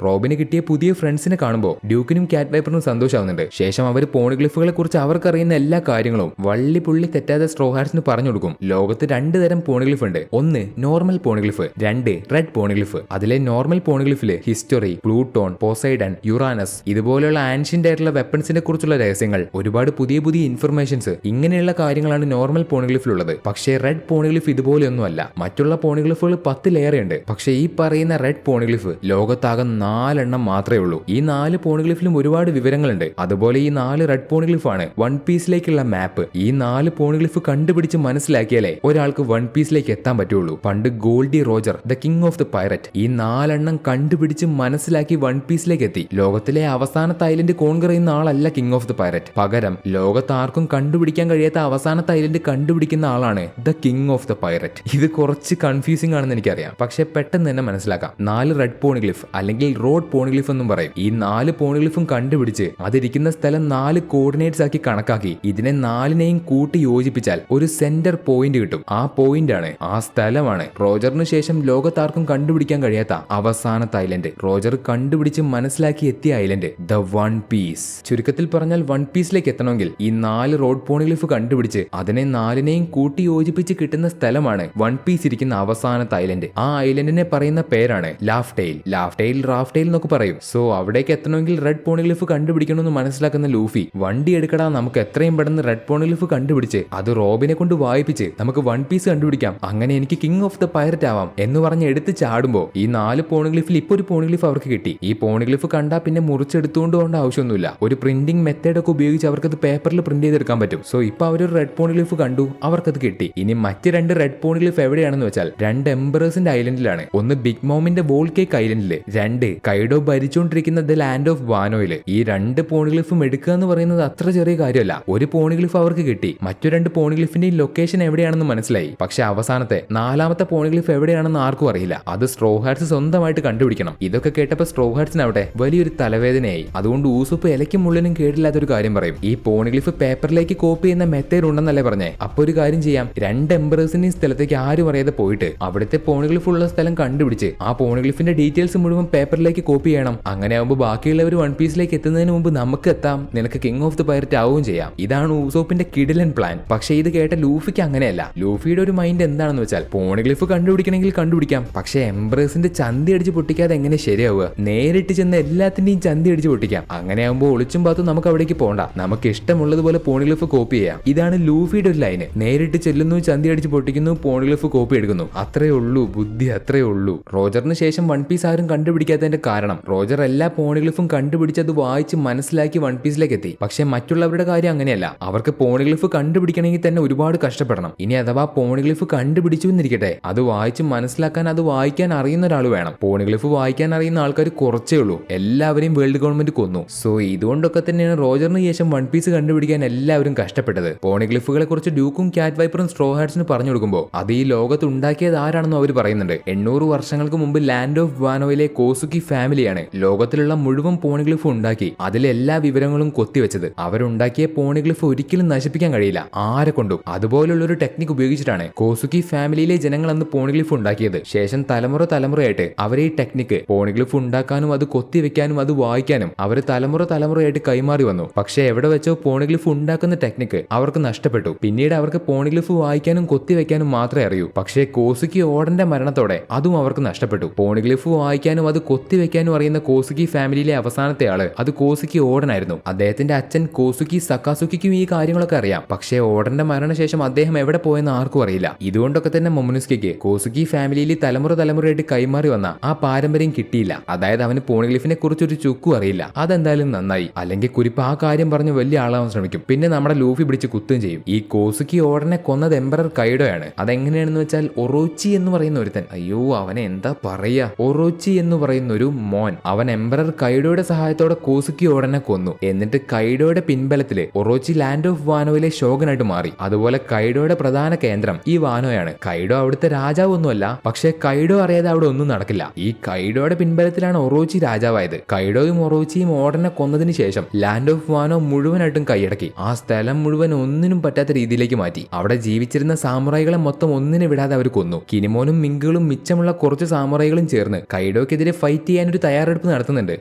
റോബിന് കിട്ടിയ പുതിയ ഫ്രണ്ട്സിനെ കാണുമ്പോൾ ഡ്യൂക്കിനും കാറ്റ് വൈപ്പറിനും സന്തോഷമാവുന്നുണ്ട്. ശേഷം അവർ പോണിഗ്ലിഫുകളെ കുറിച്ച് അവർക്കറിയുന്ന എല്ലാ കാര്യങ്ങളും വള്ളി പുള്ളി തെറ്റാതെ സ്ട്രോ ഹാറ്റ്സിന് പറഞ്ഞു കൊടുക്കും. ലോകത്ത് 2 തരം പോണിഗ്ലിഫ് ഉണ്ട്. ഒന്ന് നോർമൽ പോണിഗ്ലിഫ്, 2 റെഡ് പോണിഗ്ലിഫ്. അതിലെ നോർമൽ പോണിഗ്ലിഫില് ഹിസ്റ്ററി, പ്ലൂട്ടോൺ, പോസൈഡൻ, യുറാനസ് ഇതുപോലെയുള്ള ആൻഷ്യന്റ് ആയിട്ടുള്ള വെപ്പൺസിനെ കുറിച്ചുള്ള രഹസ്യങ്ങൾ, ഒരുപാട് പുതിയ പുതിയ ഇൻഫർമേഷൻസ്, ഇങ്ങനെയുള്ള കാര്യങ്ങളാണ് നോർമൽ പോണിഗ്ലിഫിലുള്ളത്. പക്ഷേ റെഡ് പോണിഗ്ലിഫ് ഇതുപോലെയൊന്നുമല്ല. മറ്റുള്ള പോണിഗ്ലിഫുകൾ 10 ലെയറുണ്ട്. പക്ഷേ ഈ പറയുന്ന റെഡ് പോണിഗ്ലിഫ് ലോകത്താകെ 4 എണ്ണം മാത്രമേ ഉള്ളൂ. ഈ 4 പോണിഗ്ലിഫിലും ഒരുപാട് വിവരങ്ങളുണ്ട്. അതുപോലെ ഈ 4 റെഡ് പോണിഗ്ലിഫാണ് വൺ പീസിലേക്കുള്ള മാപ്പ്. ഈ 4 പോണിഗ്ലിഫ് കണ്ടുപിടിച്ച് മനസ്സിലാക്കിയാലേ ഒരാൾക്ക് വൺ പീസിലേക്ക് എത്താൻ പറ്റുള്ളൂ. പണ്ട് Gol D Roger, the king of the pirate, ഈ 4 എണ്ണം കണ്ടുപിടിച്ച് മനസ്സിലാക്കി വൺ പീസിലേക്ക് എത്തി. ലോകത്തിലെ അവസാനത്തെ ഐലൻഡ് കോൺകർ ചെയ്യുന്ന ആളല്ല കിങ് ഓഫ് ദ പൈററ്റ്. പകരം ലോകത്ത് ആർക്കും കണ്ടുപിടിക്കാൻ കഴിയാത്ത അവസാനത്തെ ഐലൻഡ് കണ്ടുപിടിക്കുന്ന ആളാണ് the king of the pirate. ഇത് കുറച്ച് കൺഫ്യൂസിംഗ് ആണെന്ന് എനിക്കറിയാം. പക്ഷെ പെട്ടെന്ന് തന്നെ മനസ്സിലാക്കാം. 4 റെഡ് പോണിഗ്ലിഫ് അല്ലെങ്കിൽ റോഡ് പോണിഗ്ലിഫ് എന്നും പറയും. ഈ 4 പോണിഗ്ലിഫും കണ്ടുപിടിച്ച് അതിരിക്കുന്ന സ്ഥലം 4 കോർഡിനേറ്റ്സ് ആക്കി കണക്കാക്കി ഇതിനെ 4നെയും കൂട്ടി യോജിപ്പിച്ചാൽ ഒരു സെന്റർ പോയിന്റ് കിട്ടും. ആ പോയിന്റ് ആണ്, ആ സ്ഥലമാണ് റോജറിന് ശേഷം ലോകത്താർക്കും കണ്ടുപിടിക്കാൻ കഴിയാത്ത അവസാനത്തെ ഐലൻഡ്. റോജർ കണ്ടുപിടിച്ച് മനസ്സിലാക്കി എത്തിയ ഐലൻഡ് ദ വൺ പീസ്. ചുരുക്കത്തിൽ പറഞ്ഞാൽ വൺ പീസിലേക്ക് എത്തണമെങ്കിൽ ഈ 4 റോഡ് പോണിഗ്ലിഫ് കണ്ടുപിടിച്ച് അതിനെ 4നെയും കൂട്ടി യോജിപ്പിച്ച് കിട്ടുന്ന സ്ഥലമാണ് വൺ പീസ് ഇരിക്കുന്ന അവസാനത്തെ ഐലൻഡ്. ആ ഐലൻഡിനെ പറയുന്ന പേരാണ് ലാഫ്ടെയിൽ. ലാഫ്ടെയിൽ, റാഫ്ടെയിൽ എന്നൊക്കെ പറയും. സോ അവിടേക്ക് എത്തണമെങ്കിൽ റെഡ് പോണിഗ്ലിഫ് കണ്ടുപിടിക്കണമെന്ന് മനസ്സിലാക്കുന്ന ലൂഫി, വണ്ടി എടുക്കടാ, നമുക്ക് എത്രയും പെട്ടെന്ന് റെഡ് പോണിഗ്ലിഫ് കണ്ടുപിടിച്ച് അത് റോബിനെ കൊണ്ട് വായിപ്പിച്ച് നമുക്ക് വൺ പീസ് കണ്ടുപിടിക്കാം, അങ്ങനെ എനിക്ക് കിങ് ഓഫ് ദ പൈററ്റ് ആവാം എന്ന് പറഞ്ഞ് എടുത്ത് ചാടുമ്പോൾ ഈ 4 പോണിഗ്ലിഫിൽ ഇപ്പോൾ ഒരു പോണിഗ്ലിഫ് അവർക്ക് കിട്ടി. ഈ പോണിഗ്ലിഫ് കണ്ടാൽ പിന്നെ മുറിച്ചെടുത്തുകൊണ്ട് പോകേണ്ട ആവശ്യമൊന്നുമില്ല. ഒരു പ്രിന്റിംഗ് മെത്തേഡ് ഒക്കെ ഉപയോഗിച്ച് അവർക്കത് പേപ്പറിൽ പ്രിന്റ് ചെയ്തെടുക്കാൻ പറ്റും. സോ ഇപ്പൊ അവരൊരു റെഡ് പോണിഗ്ലിഫ് കണ്ടു, അവർക്കത് കിട്ടി. ഇനി മറ്റ് 2 റെഡ് പോണിഗ്ലിഫ് എവിടെയാണെന്ന് വെച്ചാൽ 2 എംബറേഴ്സിന്റെ ഐലൻഡിലാണ്. ഒന്ന് ബിഗ് മോമിന്റെ വോൾ കേക്ക് ഐലൻഡില്, 2 കൈഡോ ഭരിച്ചുകൊണ്ടിരിക്കുന്ന ദ ലാൻഡ് ഓഫ് വാനോയില്. ഈ 2 പോണിഗ്ലിഫും എടുക്കുക എന്ന് പറയുന്നത് അത്ര ചെറിയ കാര്യമല്ല. ഒരു പോണിഗ്ലിഫ് അവർക്ക് കിട്ടി. മറ്റു 2 പോണിഗ്ലിഫിന്റെ ലൊക്കേഷൻ എവിടെയാണെന്ന് മനസ്സിലായി. പക്ഷെ അവസാനത്തെ 4ാമത്തെ പോണിഗ്ലിഫ് എവിടെയാണെന്ന് ആർക്കും അറിയില്ല. അത് സ്ട്രോ ഹാറ്റ്സ് സ്വന്തമായിട്ട് കണ്ടുപിടിക്കണം. ഇതൊക്കെ കേട്ടപ്പോൾ സ്ട്രോ ഹാറ്റ്സിനവിടെ വലിയൊരു തലവേദനയായി. അതുകൊണ്ട് ഊസുപ്പ് ഇലയ്ക്കും മുള്ളിനും കേടില്ലാത്തൊരു കാര്യം പറയും. ഈ പോണിഗ്ലിഫ് പേപ്പറിലേക്ക് കോപ്പി ചെയ്യുന്ന മെത്തേഡ് ഉണ്ടെന്നല്ലേ പറഞ്ഞേ. അപ്പൊ ഒരു കാര്യം ചെയ്യാം, 2 എംബറേഴ്സിന്റെയും സ്ഥലത്തേക്ക് ആരും അറിയാതെ പോയിട്ട് അവിടുത്തെ പോണിഗ്ലിഫ് ഉള്ള സ്ഥലം കണ്ടുപിടിച്ച് ആ പോണിഗ്ലിഫിന്റെ ഡീറ്റെയിൽസ് മുഴുവൻ പേപ്പറിലേക്ക് കോപ്പി ചെയ്യണം. അങ്ങനെ ആവുമ്പോൾ ബാക്കിയുള്ളവർ വൺ പീസിലേക്ക് എത്തുന്നതിന് മുമ്പ് നമുക്ക് എത്താം, നിനക്ക് കിങ് ഓഫ് ദ പൈററ്റ് ആവുകയും ചെയ്യാം. ഇതാണ് ഊസോപ്പിന്റെ കിടിലൻ പ്ലാൻ. പക്ഷെ ഇത് കേട്ട ലൂഫിക്ക് അങ്ങനെയല്ല. ലൂഫിയുടെ ഒരു മൈൻഡ് എന്താണെന്ന് വെച്ചാൽ പോണിഗ്ലിഫ് കണ്ടുപിടിക്കണമെങ്കിൽ കണ്ടുപിടിക്കാം, പക്ഷെ എംബ്രേസിന്റെ ചന്തി അടിച്ച് പൊട്ടിക്കാതെ എങ്ങനെ ശരിയാവുക? നേരിട്ട് ചെന്ന് എല്ലാത്തിന്റെയും ചന്തി അടിച്ച് പൊട്ടിക്കാം. അങ്ങനെ ആകുമ്പോൾ ഒളിച്ചും പാത്തും നമുക്ക് അവിടേക്ക് പോകണ്ട, നമുക്ക് ഇഷ്ടമുള്ളതുപോലെ പോണിഗ്ലിഫ് കോപ്പി ചെയ്യാം. ഇതാണ് ലൂഫിയുടെ ഒരു ലൈന്. നേരിട്ട് ചെല്ലുന്നു, ചന്തി അടിച്ച് പൊട്ടിക്കുന്നു, പോണിഗ്ലിഫ് കോപ്പി എടുക്കുന്നു. അത്രേ ഉള്ളൂ ബുദ്ധി, അത്രേ ഉള്ളൂ. റോജറിന് ശേഷം വൺ പീസ് ആരും കണ്ടുപിടിക്കാത്തതിന്റെ കാരണം റോജർ എല്ലാ പോണിഗ്ലിഫും കണ്ടുപിടിച്ചത് വായിച്ച് മനസ്സിലാക്കി വൺ പീസിലേക്ക് എത്തി. പക്ഷെ മറ്റുള്ളവരുടെ കാര്യം അങ്ങനെയല്ല. അവർക്ക് പോണിഗ്ലിഫ് കണ്ടുപിടിക്കണമെങ്കിൽ തന്നെ ഒരുപാട് കഷ്ടപ്പെടണം. ഇനി അഥവാ പോണിഗ്ലിഫ് കണ്ടുപിടിച്ചു എന്നിരിക്കട്ടെ, അത് വായിച്ച് മനസ്സിലാക്കാൻ, അത് വായിക്കാൻ അറിയുന്ന ഒരാൾ വേണം. പോണിഗ്ലിഫ് വായിക്കാൻ അറിയുന്ന ആൾക്കാർ കുറച്ചേ ഉള്ളൂ. എല്ലാവരെയും വേൾഡ് ഗവൺമെന്റ് കൊന്നു. സോ ഇതുകൊണ്ടൊക്കെ തന്നെയാണ് റോജറിന് ശേഷം വൺ പീസ് കണ്ടുപിടിക്കാൻ എല്ലാവരും കഷ്ടപ്പെട്ടത്. പോണിഗ്ലിഫുകളെ കുറിച്ച് ഡ്യൂക്കും കാറ്റ് വൈപ്പറും സ്ട്രോ ഹാറ്റ്സിന് പറഞ്ഞു കൊടുക്കുമ്പോൾ അത് ഈ ലോകത്ത് ഉണ്ടാക്കിയത് ആരാണെന്നും അവർ പറയുന്നുണ്ട്. 800 വർഷങ്ങൾക്ക് മുമ്പ് ലാൻഡ് ഓഫ് വാനോയിലെ കോസുക്കി ഫാമിലിയാണ് ലോകത്തിലുള്ള മുഴുവൻ പോണിഗ്ലിഫ് ഉണ്ടാക്കി അതിലെല്ലാ വിവരങ്ങളും കൊത്തിവെച്ചത്. അവരുണ്ടാക്കിയ പോണിഗ്ലിഫ് ഒരിക്കലും നശിപ്പിക്കാൻ കഴിയില്ല ആരെ കൊണ്ടും. അതുപോലുള്ള ഒരു ടെക്നിക് ഉപയോഗിച്ചിട്ടാണ് കോസുക്കി ഫാമിലിയിലെ ജനങ്ങൾ അന്ന് പോണിഗ്ലിഫ് ഉണ്ടാക്കിയത്. ശേഷം തലമുറയായിട്ട് അവരെ ഈ ടെക്നിക്ക് പോണിഗ്ലിഫ് ഉണ്ടാക്കാനും അത് കൊത്തിവെക്കാനും അത് വായിക്കാനും അവർ തലമുറയായിട്ട് കൈമാറി വന്നു. പക്ഷെ എവിടെ വെച്ചോ പോണിഗ്ലിഫ് ഉണ്ടാക്കുന്ന ടെക്നിക്ക് അവർക്ക് നഷ്ടപ്പെട്ടു. പിന്നീട് അവർക്ക് പോണിഗ്ലിഫ് വായിക്കാനും കൊത്തിവെക്കാനും മാത്രമേ അറിയൂ. പക്ഷേ കോസുക്കി ഓഡന്റെ മരണത്തോടെ അതും അവർക്ക് നഷ്ടപ്പെട്ടു. പോണിഗ്ലിഫ് വായിക്കാനും അത് കൊത്തിവെക്കാനും അറിയുന്ന കോസുക്കി ഫാമിലിയിലെ അവസാനത്തെ ആള് അത് കോസുക്കി ഓഡനായിരുന്നു. അദ്ദേഹത്തിന്റെ അച്ഛൻ കോസുക്കി സക്കാസുക്കിക്കും ഈ കാര്യങ്ങളൊക്കെ അറിയാം. പക്ഷേ ഓഡന്റെ മരണശേഷം അദ്ദേഹം എവിടെ പോയെന്ന് ആർക്കും അറിയില്ല. ഇതുകൊണ്ടൊക്കെ തന്നെ മൊമനുസ്കിക്ക് കോസുക്കി ഫാമിലിയിൽ തലമുറയായിട്ട് കൈമാറി വന്ന ആ പാരമ്പര്യം കിട്ടിയില്ല. അതായത് അവന് പോണിഗ്ലിഫിനെ കുറിച്ചൊരു ചുക്കും അറിയില്ല. അതെന്തായാലും നന്നായി. അല്ലെങ്കിൽ കുരിപ്പ് ആ കാര്യം പറഞ്ഞ് വലിയ ആളാവാൻ ശ്രമിക്കും. പിന്നെ നമ്മുടെ ലൂഫി പിടിച്ച് കുത്തുകയും ചെയ്യും. ഈ കോസുക്കി ഓഡനെ കൊന്നത് എംപറർ കൈഡോയാണ്. അതെങ്ങനെയാണെന്ന് വെച്ചാൽ ഒറോച്ചി എന്ന് പറയുന്ന ഒരുത്തൻ, അയ്യോ അവനെ എന്താ പറയാ, ഒറോച്ചി എന്ന് പറയുന്ന ഒരു മോൻ, അവൻ എംപറർ കൈഡോയുടെ സഹായത്തോടെ കോസുക്കി ഓഡനെ കൊന്നു. എന്നിട്ട് കൈഡോയുടെ പിൻബലത്തില് ഒറോച്ചി ലാൻഡ് ഓഫ് വാനോയിലെ ഷോഗനായിട്ട് മാറി. അതുപോലെ കൈഡോയുടെ പ്രധാന കേന്ദ്രം ഈ വാനോയാണ്. കൈഡോ അവിടുത്തെ രാജാവ് ഒന്നുമല്ല. പക്ഷെ കൈഡോ അറിയാതെ അവിടെ ഒന്നും നടക്കില്ല. ഈ കൈഡോയുടെ പിൻബലത്തിലാണ് ഒറോച്ചി രാജാവായത്. കൈഡോയും ഒറോച്ചിയും ഓഡനെ കൊന്നതിന് ശേഷം ലാൻഡ് ഓഫ് വാനോ മുഴുവനായിട്ടും കൈയടക്കി. ആ സ്ഥലം മുഴുവൻ ഒന്നിനും പറ്റാത്ത രീതിയിലേക്ക് മാറ്റി. അവിടെ ജീവിച്ചിരുന്ന സാമുറായികളെ മൊത്തം ഒന്നിനെ വിടാതെ അവർ കൊന്നു. കിനിമോനും മിങ്കുകളും മിച്ചമുള്ള കുറച്ച് സാമുറായികളും ചേർന്ന് കൈഡോക്കെതിരെ ഫൈറ്റ് ഫൈറ്റ് ചെയ്യാൻ ഒരു തയ്യാറെടുപ്പ് നടത്തുന്നുണ്ട്.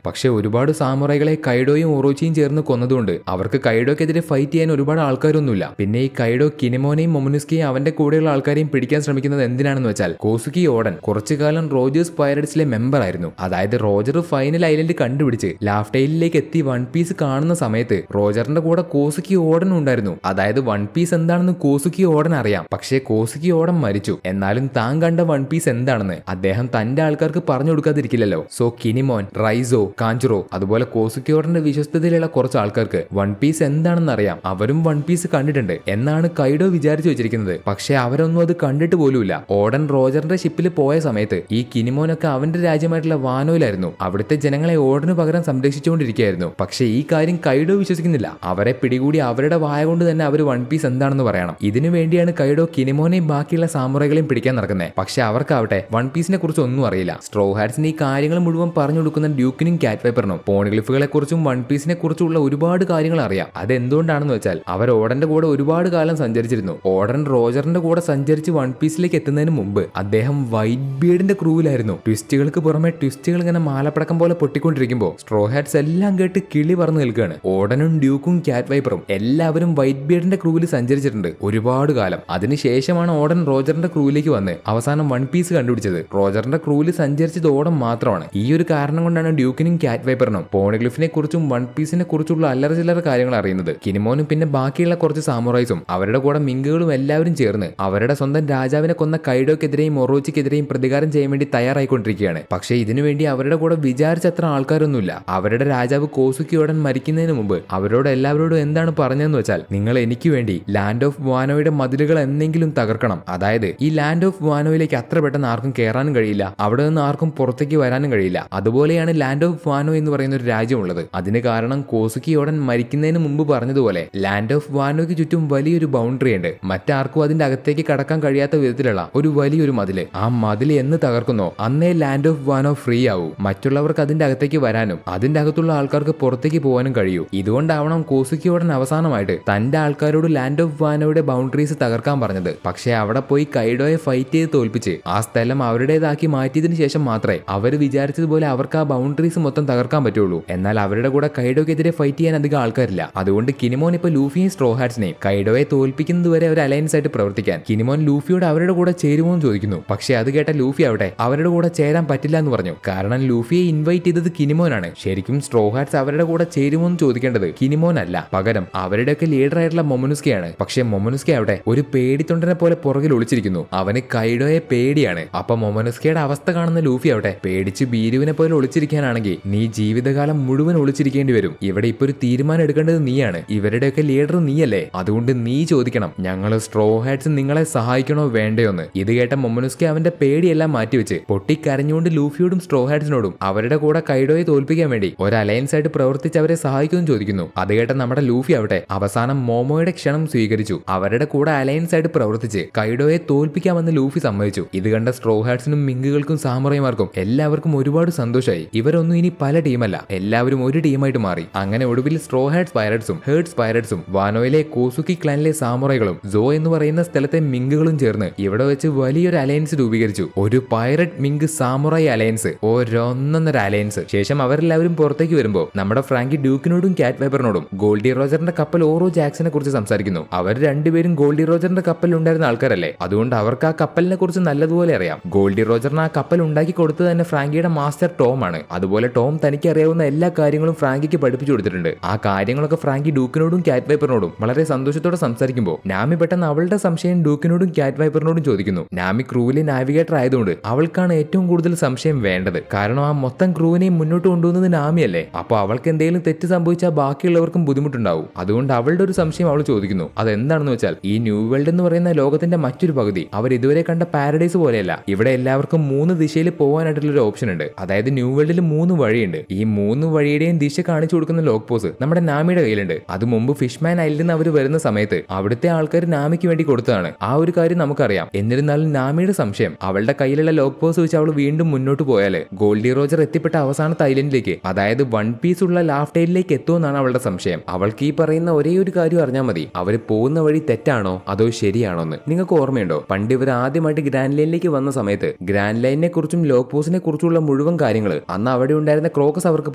പക്ഷെ ഒരുപാട് സാമുറൈകളെ കൈഡോയും ഒറോച്ചിയും ചേർന്ന് കൊന്നതുകൊണ്ട് അവർക്ക് കൈഡോക്കെതിരെ ഫൈറ്റ് ചെയ്യാൻ ഒരുപാട് ആൾക്കാരൊന്നുമില്ല. പിന്നെ ഈ കൈഡോ കിനിമോനെയും മൊമനുസ്കിയും അവന്റെ കൂടെയുള്ള ആൾക്കാരെയും പിടിക്കാൻ ശ്രമിക്കുന്നത് എന്തിനാണെന്ന് വെച്ചാൽ കോസുക്കി ഓഡൻ കുറച്ചു കാലം റോജേഴ്സ് പൈററ്റ്സിലെ മെമ്പർ ആയിരുന്നു. അതായത് റോജർ ഫൈനൽ ഐലൻഡ് കണ്ടുപിടിച്ച് ലാഫ്റ്റൈലിലേക്ക് എത്തി വൺ പീസ് കാണുന്ന സമയത്ത് റോജറിന്റെ കൂടെ കോസുക്കി ഓഡൻ ഉണ്ടായിരുന്നു. അതായത് വൺ പീസ് എന്താണെന്ന് കോസുക്കി ഓഡൻ അറിയാം. പക്ഷേ കോസുക്കി ഓഡൻ മരിച്ചു. എന്നാലും താൻ കണ്ട വൺ പീസ് എന്താണെന്ന് അദ്ദേഹം തന്റെ ആൾക്കാർക്ക് പറഞ്ഞു കൊടുക്കാതിരിക്കില്ലല്ലോ. സോ കിനിമോൻ, റൈസോ, കാഞ്ചുറോ അതുപോലെ കോസുക്കി ഓഡന്റെ വിശ്വസ്തതയിലുള്ള കുറച്ച് ആൾക്കാർക്ക് വൺ പീസ് എന്താണെന്ന് അറിയാം. അവരും വൺ പീസ് കണ്ടിട്ടുണ്ട് എന്നാണ് കൈഡോ വിചാരിച്ചു വെച്ചിരിക്കുന്നത്. പക്ഷെ അവരൊന്നും അത് കണ്ടിട്ട് പോലുമില്ല. ഓഡൻ റോജറിന്റെ ഷിപ്പിൽ പോയ സമയത്ത് ഈ കിനിമോനൊക്കെ അവന്റെ രാജ്യമായിട്ടുള്ള വാനോയിലായിരുന്നു. അവിടുത്തെ ജനങ്ങളെ ഓഡന് പകരം സംരക്ഷിച്ചുകൊണ്ടിരിക്കുകയായിരുന്നു. പക്ഷെ ഈ കാര്യം കൈഡോ വിശ്വസിക്കുന്നില്ല. അവരെ പിടികൂടി അവരുടെ വായ കൊണ്ട് തന്നെ അവർ വൺ പീസ് എന്താണെന്ന് പറയണം. ഇതിനു വേണ്ടിയാണ് കൈഡോ കിനിമോനെയും ബാക്കിയുള്ള സാമുറൈകളെയും പിടിക്കാൻ നടക്കുന്നത്. പക്ഷെ അവർക്കാവട്ടെ വൺ പീസിനെ കുറിച്ച് ഒന്നും അറിയില്ല. സ്ട്രോ ഹാറ്റ്സിന് ഈ കാര്യങ്ങൾ മുഴുവൻ പറഞ്ഞു കൊടുക്കുന്ന ഡ്യൂക്കിനും കാറ്റ് വൈപ്പറിനും പോണിഗ്ലിഫുകളെ കുറിച്ചും വൺ പീസിനെ കുറിച്ചുള്ള ഒരുപാട് കാര്യങ്ങൾ അറിയാം. അതെന്തുകൊണ്ടാണെന്ന് വെച്ചാൽ അവർ ഓഡന്റെ കൂടെ ഒരുപാട് കാലം സഞ്ചരിച്ചിരുന്നു. ഓഡൻ റോജറിന്റെ കൂടെ സഞ്ചരിച്ച് വൺ പീസിലേക്ക് എത്തുന്നതിന് മുമ്പ് അദ്ദേഹം വൈറ്റ് ബീഡിന്റെ ക്രൂവിലായിരുന്നു. ട്വിസ്റ്റുകൾക്ക് പുറമെ ട്വിസ്റ്റുകൾ ഇങ്ങനെ മാലപ്പടക്കം പോലെ പൊട്ടിക്കൊണ്ടിരിക്കുമ്പോൾ സ്ട്രോ ഹാറ്റ്സ് എല്ലാം കേട്ട് കിളി പറന്ന് നിൽക്കുകയാണ്. ഓഡനും ഡ്യൂക്കും കാറ്റ് വൈപ്പറും എല്ലാവരും വൈറ്റ് ബീഡിന്റെ ക്രൂവിൽ സഞ്ചരിച്ചിട്ടുണ്ട് ഒരുപാട് കാലം. അതിനുശേഷമാണ് ഓഡൻ റോജറിന്റെ ക്രൂവിലേക്ക് വന്ന് അവസാനം വൺ പീസ് കണ്ടുപിടിച്ചത്. റോജറിന്റെ ക്രൂവിൽ സഞ്ചരിച്ചത് ഓഡൻ മാത്രമാണ്. ഈ ഒരു കാരണം കൊണ്ടാണ് ഡ്യൂക്കിനും കാറ്റ് വൈപ്പറിനും പോണിഗ്ലിഫിനെ കുറിച്ചും വൺ പീസിനെ കുറിച്ചുള്ള അല്ലറ ചില്ലറ കാര്യങ്ങൾ അറിയുന്നത്. കിനിമോനും പിന്നെ ബാക്കിയുള്ള കുറച്ച് സാമുറൈസും അവരുടെ കൂടെ മിങ്കുകളും എല്ലാവരും ചേർന്ന് അവരുടെ സ്വന്തം രാജാവിനെ കൊന്ന കൈഡോക്കെതിരെയും ഒറോച്ചിക്കെതിരെയും പ്രതികാരം ചെയ്യാൻ വേണ്ടി തയ്യാറായിക്കൊണ്ടിരിക്കുകയാണ്. പക്ഷേ ഇതിനുവേണ്ടി അവരുടെ കൂടെ വിചാരിച്ചത്ര ആൾക്കാരൊന്നുമില്ല. അവരുടെ രാജാവ് കോസുക്കി ഓഡൻ മരിക്കുന്നതിന് മുമ്പ് അവരോട് എല്ലാവരോടും എന്താണ് പറഞ്ഞതെന്ന് വെച്ചാൽ, നിങ്ങൾ എനിക്ക് വേണ്ടി ലാൻഡ് ഓഫ് വാനോയുടെ മതിലുകൾ എന്തെങ്കിലും തകർക്കണം. അതായത് ഈ ലാൻഡ് ഓഫ് വാനോയിലേക്ക് അത്ര പെട്ടെന്ന് ആർക്കും കയറാനും കഴിയില്ല, അവിടെ നിന്ന് ആർക്കും പുറത്തേക്ക് വരാനും കഴിയില്ല. അതുപോലെയാണ് ലാൻഡ് ഓഫ് വാനോ എന്ന് പറയുന്ന ഒരു രാജ്യമുള്ളത്. അതിന് കാരണം കോസുക്കി ഓഡൻ മരിക്കുന്നതിന് മുമ്പ് പറഞ്ഞതുപോലെ ലാൻഡ് ഓഫ് വാനോയ്ക്ക് ചുറ്റും വലിയൊരു ബൗണ്ടറി ഉണ്ട്. മറ്റാർക്കും അതിന്റെ അകത്തേക്ക് കടക്കാൻ കഴിയാത്ത വിധത്തിലുള്ള ഒരു വലിയൊരു മതില്. ആ മതിൽ എന്ന് തകർക്കുന്നോ അന്നേ ലാൻഡ് ഓഫ് വാനോ ഫ്രീ ആവൂ. മറ്റുള്ളവർക്ക് അതിന്റെ അകത്തേക്ക് വരാനും അതിന്റെ അകത്തുള്ള ആൾക്കാർക്ക് പുറത്തേക്ക് പോകാനും കഴിയൂ. ഇതുകൊണ്ടാവണം കോസുക്കി ഓഡൻ അവസാനമായിട്ട് തന്റെ ആൾക്കാരോട് ലാൻഡ് ഓഫ് വാനോയുടെ ബൗണ്ടറീസ് തകർക്കാൻ പറഞ്ഞത്. പക്ഷേ അവിടെ പോയി കൈഡോയെ ഫൈറ്റ് ചെയ്ത് തോൽപ്പിച്ച് ആ സ്ഥലം അവരുടേതാക്കി മാറ്റിയതിനു ശേഷം മാത്രമേ അവർ വിചാരിച്ചതുപോലെ അവർക്ക് ആ ബൗണ്ടറീസ് മൊത്തം തകർക്കാൻ പറ്റുള്ളൂ. എന്നാൽ അവരുടെ കൂടെ കൈഡോക്കെതിരെ ഫൈറ്റ് ചെയ്യാൻ അധികം ആൾക്കാരില്ല. അതുകൊണ്ട് കിനിമോൻ ഇപ്പൊ ലൂഫിയും സ്ട്രോ ഹാറ്റ്സിനെയും കൈഡോയെ തോൽപ്പിക്കുന്നതുവരെ ഒരു അലയൻസ് ആയിട്ട് പ്രവർത്തിക്കാൻ കിനിമോൻ ലൂഫിയോട് അവരുടെ കൂടെ ചേരുമോ എന്ന് ചോദിക്കുന്നു. പക്ഷെ അത് കേട്ട ലൂഫി ആവട്ടെ അവരുടെ കൂടെ ചേരാൻ പറ്റില്ല എന്ന് പറഞ്ഞു. കാരണം ലൂഫിയെ ഇൻവൈറ്റ് ചെയ്തത് കിനിമോനാണ്. ശരിക്കും സ്ട്രോ ഹാറ്റ്സ് അവരുടെ കൂടെ ചേരുമോ എന്ന് ചോദിക്കേണ്ടത് കിനിമോൻ അല്ല, പകരം അവരുടെയൊക്കെ ലീഡർ ആയിട്ടുള്ള മൊമനുസ്കിയാണ്. പക്ഷെ മൊമനുസ്കി അവിടെ ഒരു പേടിത്തൊണ്ടനെ പോലെ പുറകിൽ ഒളിച്ചിരിക്കുന്നു. അവന് കൈഡോയെ പേടിയാണ്. അപ്പൊ മൊമനുസ്കിയുടെ അവസ്ഥ കാണുന്ന ലൂഫി ആവട്ടെ പേടിച്ച് ബീരുവിനെ പോലെ ഒളിച്ചിരിക്കാനാണെങ്കിൽ നീ ജീവിതകാലം മുഴുവൻ ഒളിച്ചിരിക്കേണ്ടി വരും. ഇവിടെ ഇപ്പൊ ഒരു തീരുമാനം എടുക്കേണ്ടത് നീയാണ്. ഇവരുടെയൊക്കെ ലീഡർ നീയല്ലേ, അതുകൊണ്ട് നീ ചോദിക്കണം ഞങ്ങൾ സ്ട്രോ ഹാറ്റ്സ് നിങ്ങളെ സഹായിക്കണോ വേണ്ടയോന്ന്. ഇത് കേട്ട മൊമനുസ്കി അവന്റെ പേടിയെല്ലാം മാറ്റിവെച്ച് പൊട്ടിക്കരഞ്ഞുകൊണ്ട് ലൂഫിയോടും സ്ട്രോ ഹാറ്റ്സിനോടും അവരുടെ കൂടെ കൈഡോയെ തോൽപ്പിക്കാൻ വേണ്ടി ഒരു അലയൻസ് ആയിട്ട് പ്രവർത്തിച്ച് അവരെ സഹായിക്കുമെന്ന് ചോദിക്കുന്നു. അത് കേട്ട നമ്മുടെ ലൂഫി ആവട്ടെ അവസാനം മോമോയുടെ ക്ഷണം സ്വീകരിച്ചു. അവരുടെ കൂടെ അലയൻസ് ആയിട്ട് പ്രവർത്തിച്ച് കൈഡോയെ തോൽപ്പിക്കാമെന്ന് ലൂഫി സമ്മതിച്ചു. ഇത് കണ്ട സ്ട്രോ ഹാറ്റ്സിനും മിങ്കുകൾക്കും സാമുറൈമാർക്കും എല്ലാവർക്കും ഒരുപാട് സന്തോഷമായി. ഇവരൊന്നും ഇനി പല ടീമല്ല, എല്ലാവരും ഒരു ടീമായിട്ട് മാറി. അങ്ങനെ ഒടുവിൽ സ്ട്രോ ഹാറ്റ്സ് പൈററ്റ്സും ഹേർട്സ് പൈററ്റ്സും വാനോയിലെ കോസുക്കി ക്ലാനിലെ സാമുറൈകളും സോ എന്ന് പറയുന്ന സ്ഥലത്തെ മിങ്കുകളും ചേർന്ന് ഇവിടെ വെച്ച് വലിയൊരു അലയൻസ് രൂപീകരിച്ചു. ഒരു പൈററ്റ് മിങ്ക് സാമുറൈ അലയൻസ്, ഒരൊന്നൊന്നര അലയൻസ്. ശേഷം അവരെല്ലാവരും പുറത്തേക്ക് വരുമ്പോൾ നമ്മുടെ ഫ്രാങ്കി ഡ്യൂക്കിനോടും കാറ്റ് വൈപ്പറിനോടും ഗോൾഡി റോജറിന്റെ കപ്പൽ ഓറോ ജാക്സനെ കുറിച്ച് സംസാരിക്കുന്നു. അവർ രണ്ടുപേരും ഗോൾഡി റോജറിന്റെ കപ്പലിൽ ഉണ്ടായിരുന്ന ആൾക്കാരല്ലേ, അതുകൊണ്ട് അവർക്ക് ആ കപ്പലിനെ കുറിച്ച് നല്ലതുപോലെ അറിയാം. ഗോൾഡി റോജറിന് ആ കപ്പൽ ഉണ്ടാക്കി കൊടുത്തത് തന്നെ ഫ്രാങ്കിയുടെ മാസ്റ്റർ ടോം ആണ്. അതുപോലെ ടോം തനിക്ക് അറിയാവുന്ന എല്ലാ കാര്യങ്ങളും ഫ്രാങ്കിക്ക് പഠിപ്പിച്ചു കൊടുത്തിട്ടുണ്ട്. ആ കാര്യങ്ങളൊക്കെ ഫ്രാങ്കി ഡ്യൂക്കിനോടും കാറ്റ് വൈപ്പറിനോടും വളരെ സന്തോഷത്തോടെ സംസാരിക്കുമ്പോൾ നാമി പെട്ടെന്ന് അവളുടെ സംശയം ഡ്യൂക്കിനോടും കാറ്റ് വൈപ്പറിനോടും ചോദിക്കുന്നു. നാമി ക്രൂവിലെ നാവിഗേറ്റർ ആയതുകൊണ്ട് അവൾക്കാണ് ഏറ്റവും കൂടുതൽ സംശയം വേണ്ടത്. കാരണം ആ മൊത്തം ക്രൂവിനെയും മുന്നോട്ട് കൊണ്ടുപോകുന്നത് നാമിയല്ലേ. അപ്പൊ അവൾക്ക് എന്തെങ്കിലും തെറ്റ് സംഭവിച്ചാൽ ബാക്കിയുള്ളവർക്കും ബുദ്ധിമുട്ടുണ്ടാവും. അതുകൊണ്ട് അവളുടെ ഒരു സംശയം അവൾ ചോദിക്കുന്നു. അതെന്താണെന്ന് വെച്ചാൽ ഈ ന്യൂ വേൾഡ് എന്ന് പറയുന്ന ലോകത്തിന്റെ മറ്റൊരു പകുതി അവർ ഇതുവരെ കണ്ട പാരഡൈസ് പോലെയല്ല. ഇവിടെ എല്ലാവർക്കും 3 ദിശയിൽ പോകാനായിട്ടുള്ള ഒരു ഓപ്ഷൻ ഉണ്ട്. അതായത് ന്യൂ വേൾഡിൽ 3 വഴിയുണ്ട്. ഈ 3 വഴിയുടെയും ദിശ കാണിച്ചു കൊടുക്കുന്ന ലോക്ക് പോസ് നമ്മുടെ നാമിയുടെ കയ്യിലുണ്ട്. അത് മുമ്പ് ഫിഷ്മാൻ ഐലിൽ നിന്ന് അവർ വരുന്ന സമയത്ത് അവിടുത്തെ ആൾക്കാർ നാമിക്ക് വേണ്ടി കൊടുത്തതാണ്. ആ ഒരു കാര്യം നമുക്കറിയാം. എന്നിരുന്നാലും നാമിയുടെ സംശയം അവളുടെ കയ്യിലുള്ള ലോക്ക് പോസ് വെച്ച് അവൾ വീണ്ടും മുന്നോട്ട് പോയാല് ഗോൾഡി റോജർ എത്തിപ്പെട്ട അവസാനത്തെ ഐലൻഡിലേക്ക്, അതായത് വൺ പീസ് ഉള്ള ലാഫ്റ്റൈലിലേക്ക് എത്തുമെന്നാണ് അവളുടെ സംശയം. അവൾക്ക് ഈ പറയുന്ന ഒരേ ഒരു കാര്യം അറിഞ്ഞാൽ മതി, അവര് പോകുന്ന വഴി തെറ്റാണോ അതോ ശരിയാണോ എന്ന്. നിങ്ങൾക്ക് ഓർമ്മയുണ്ടോ, പണ്ട് ഇവർ ആദ്യമായിട്ട് ഗ്രാൻഡ് ലൈനിലേക്ക് വന്ന സമയത്ത് ഗ്രാൻഡ് ലൈനിനെ കുറിച്ചും ലോക്ക് പോസിനെ കുറിച്ചുള്ള മുഴുവൻ മുഴുവൻ കാര്യങ്ങൾ അന്ന് അവിടെ ഉണ്ടായിരുന്ന ക്രോക്കസ് അവർക്ക്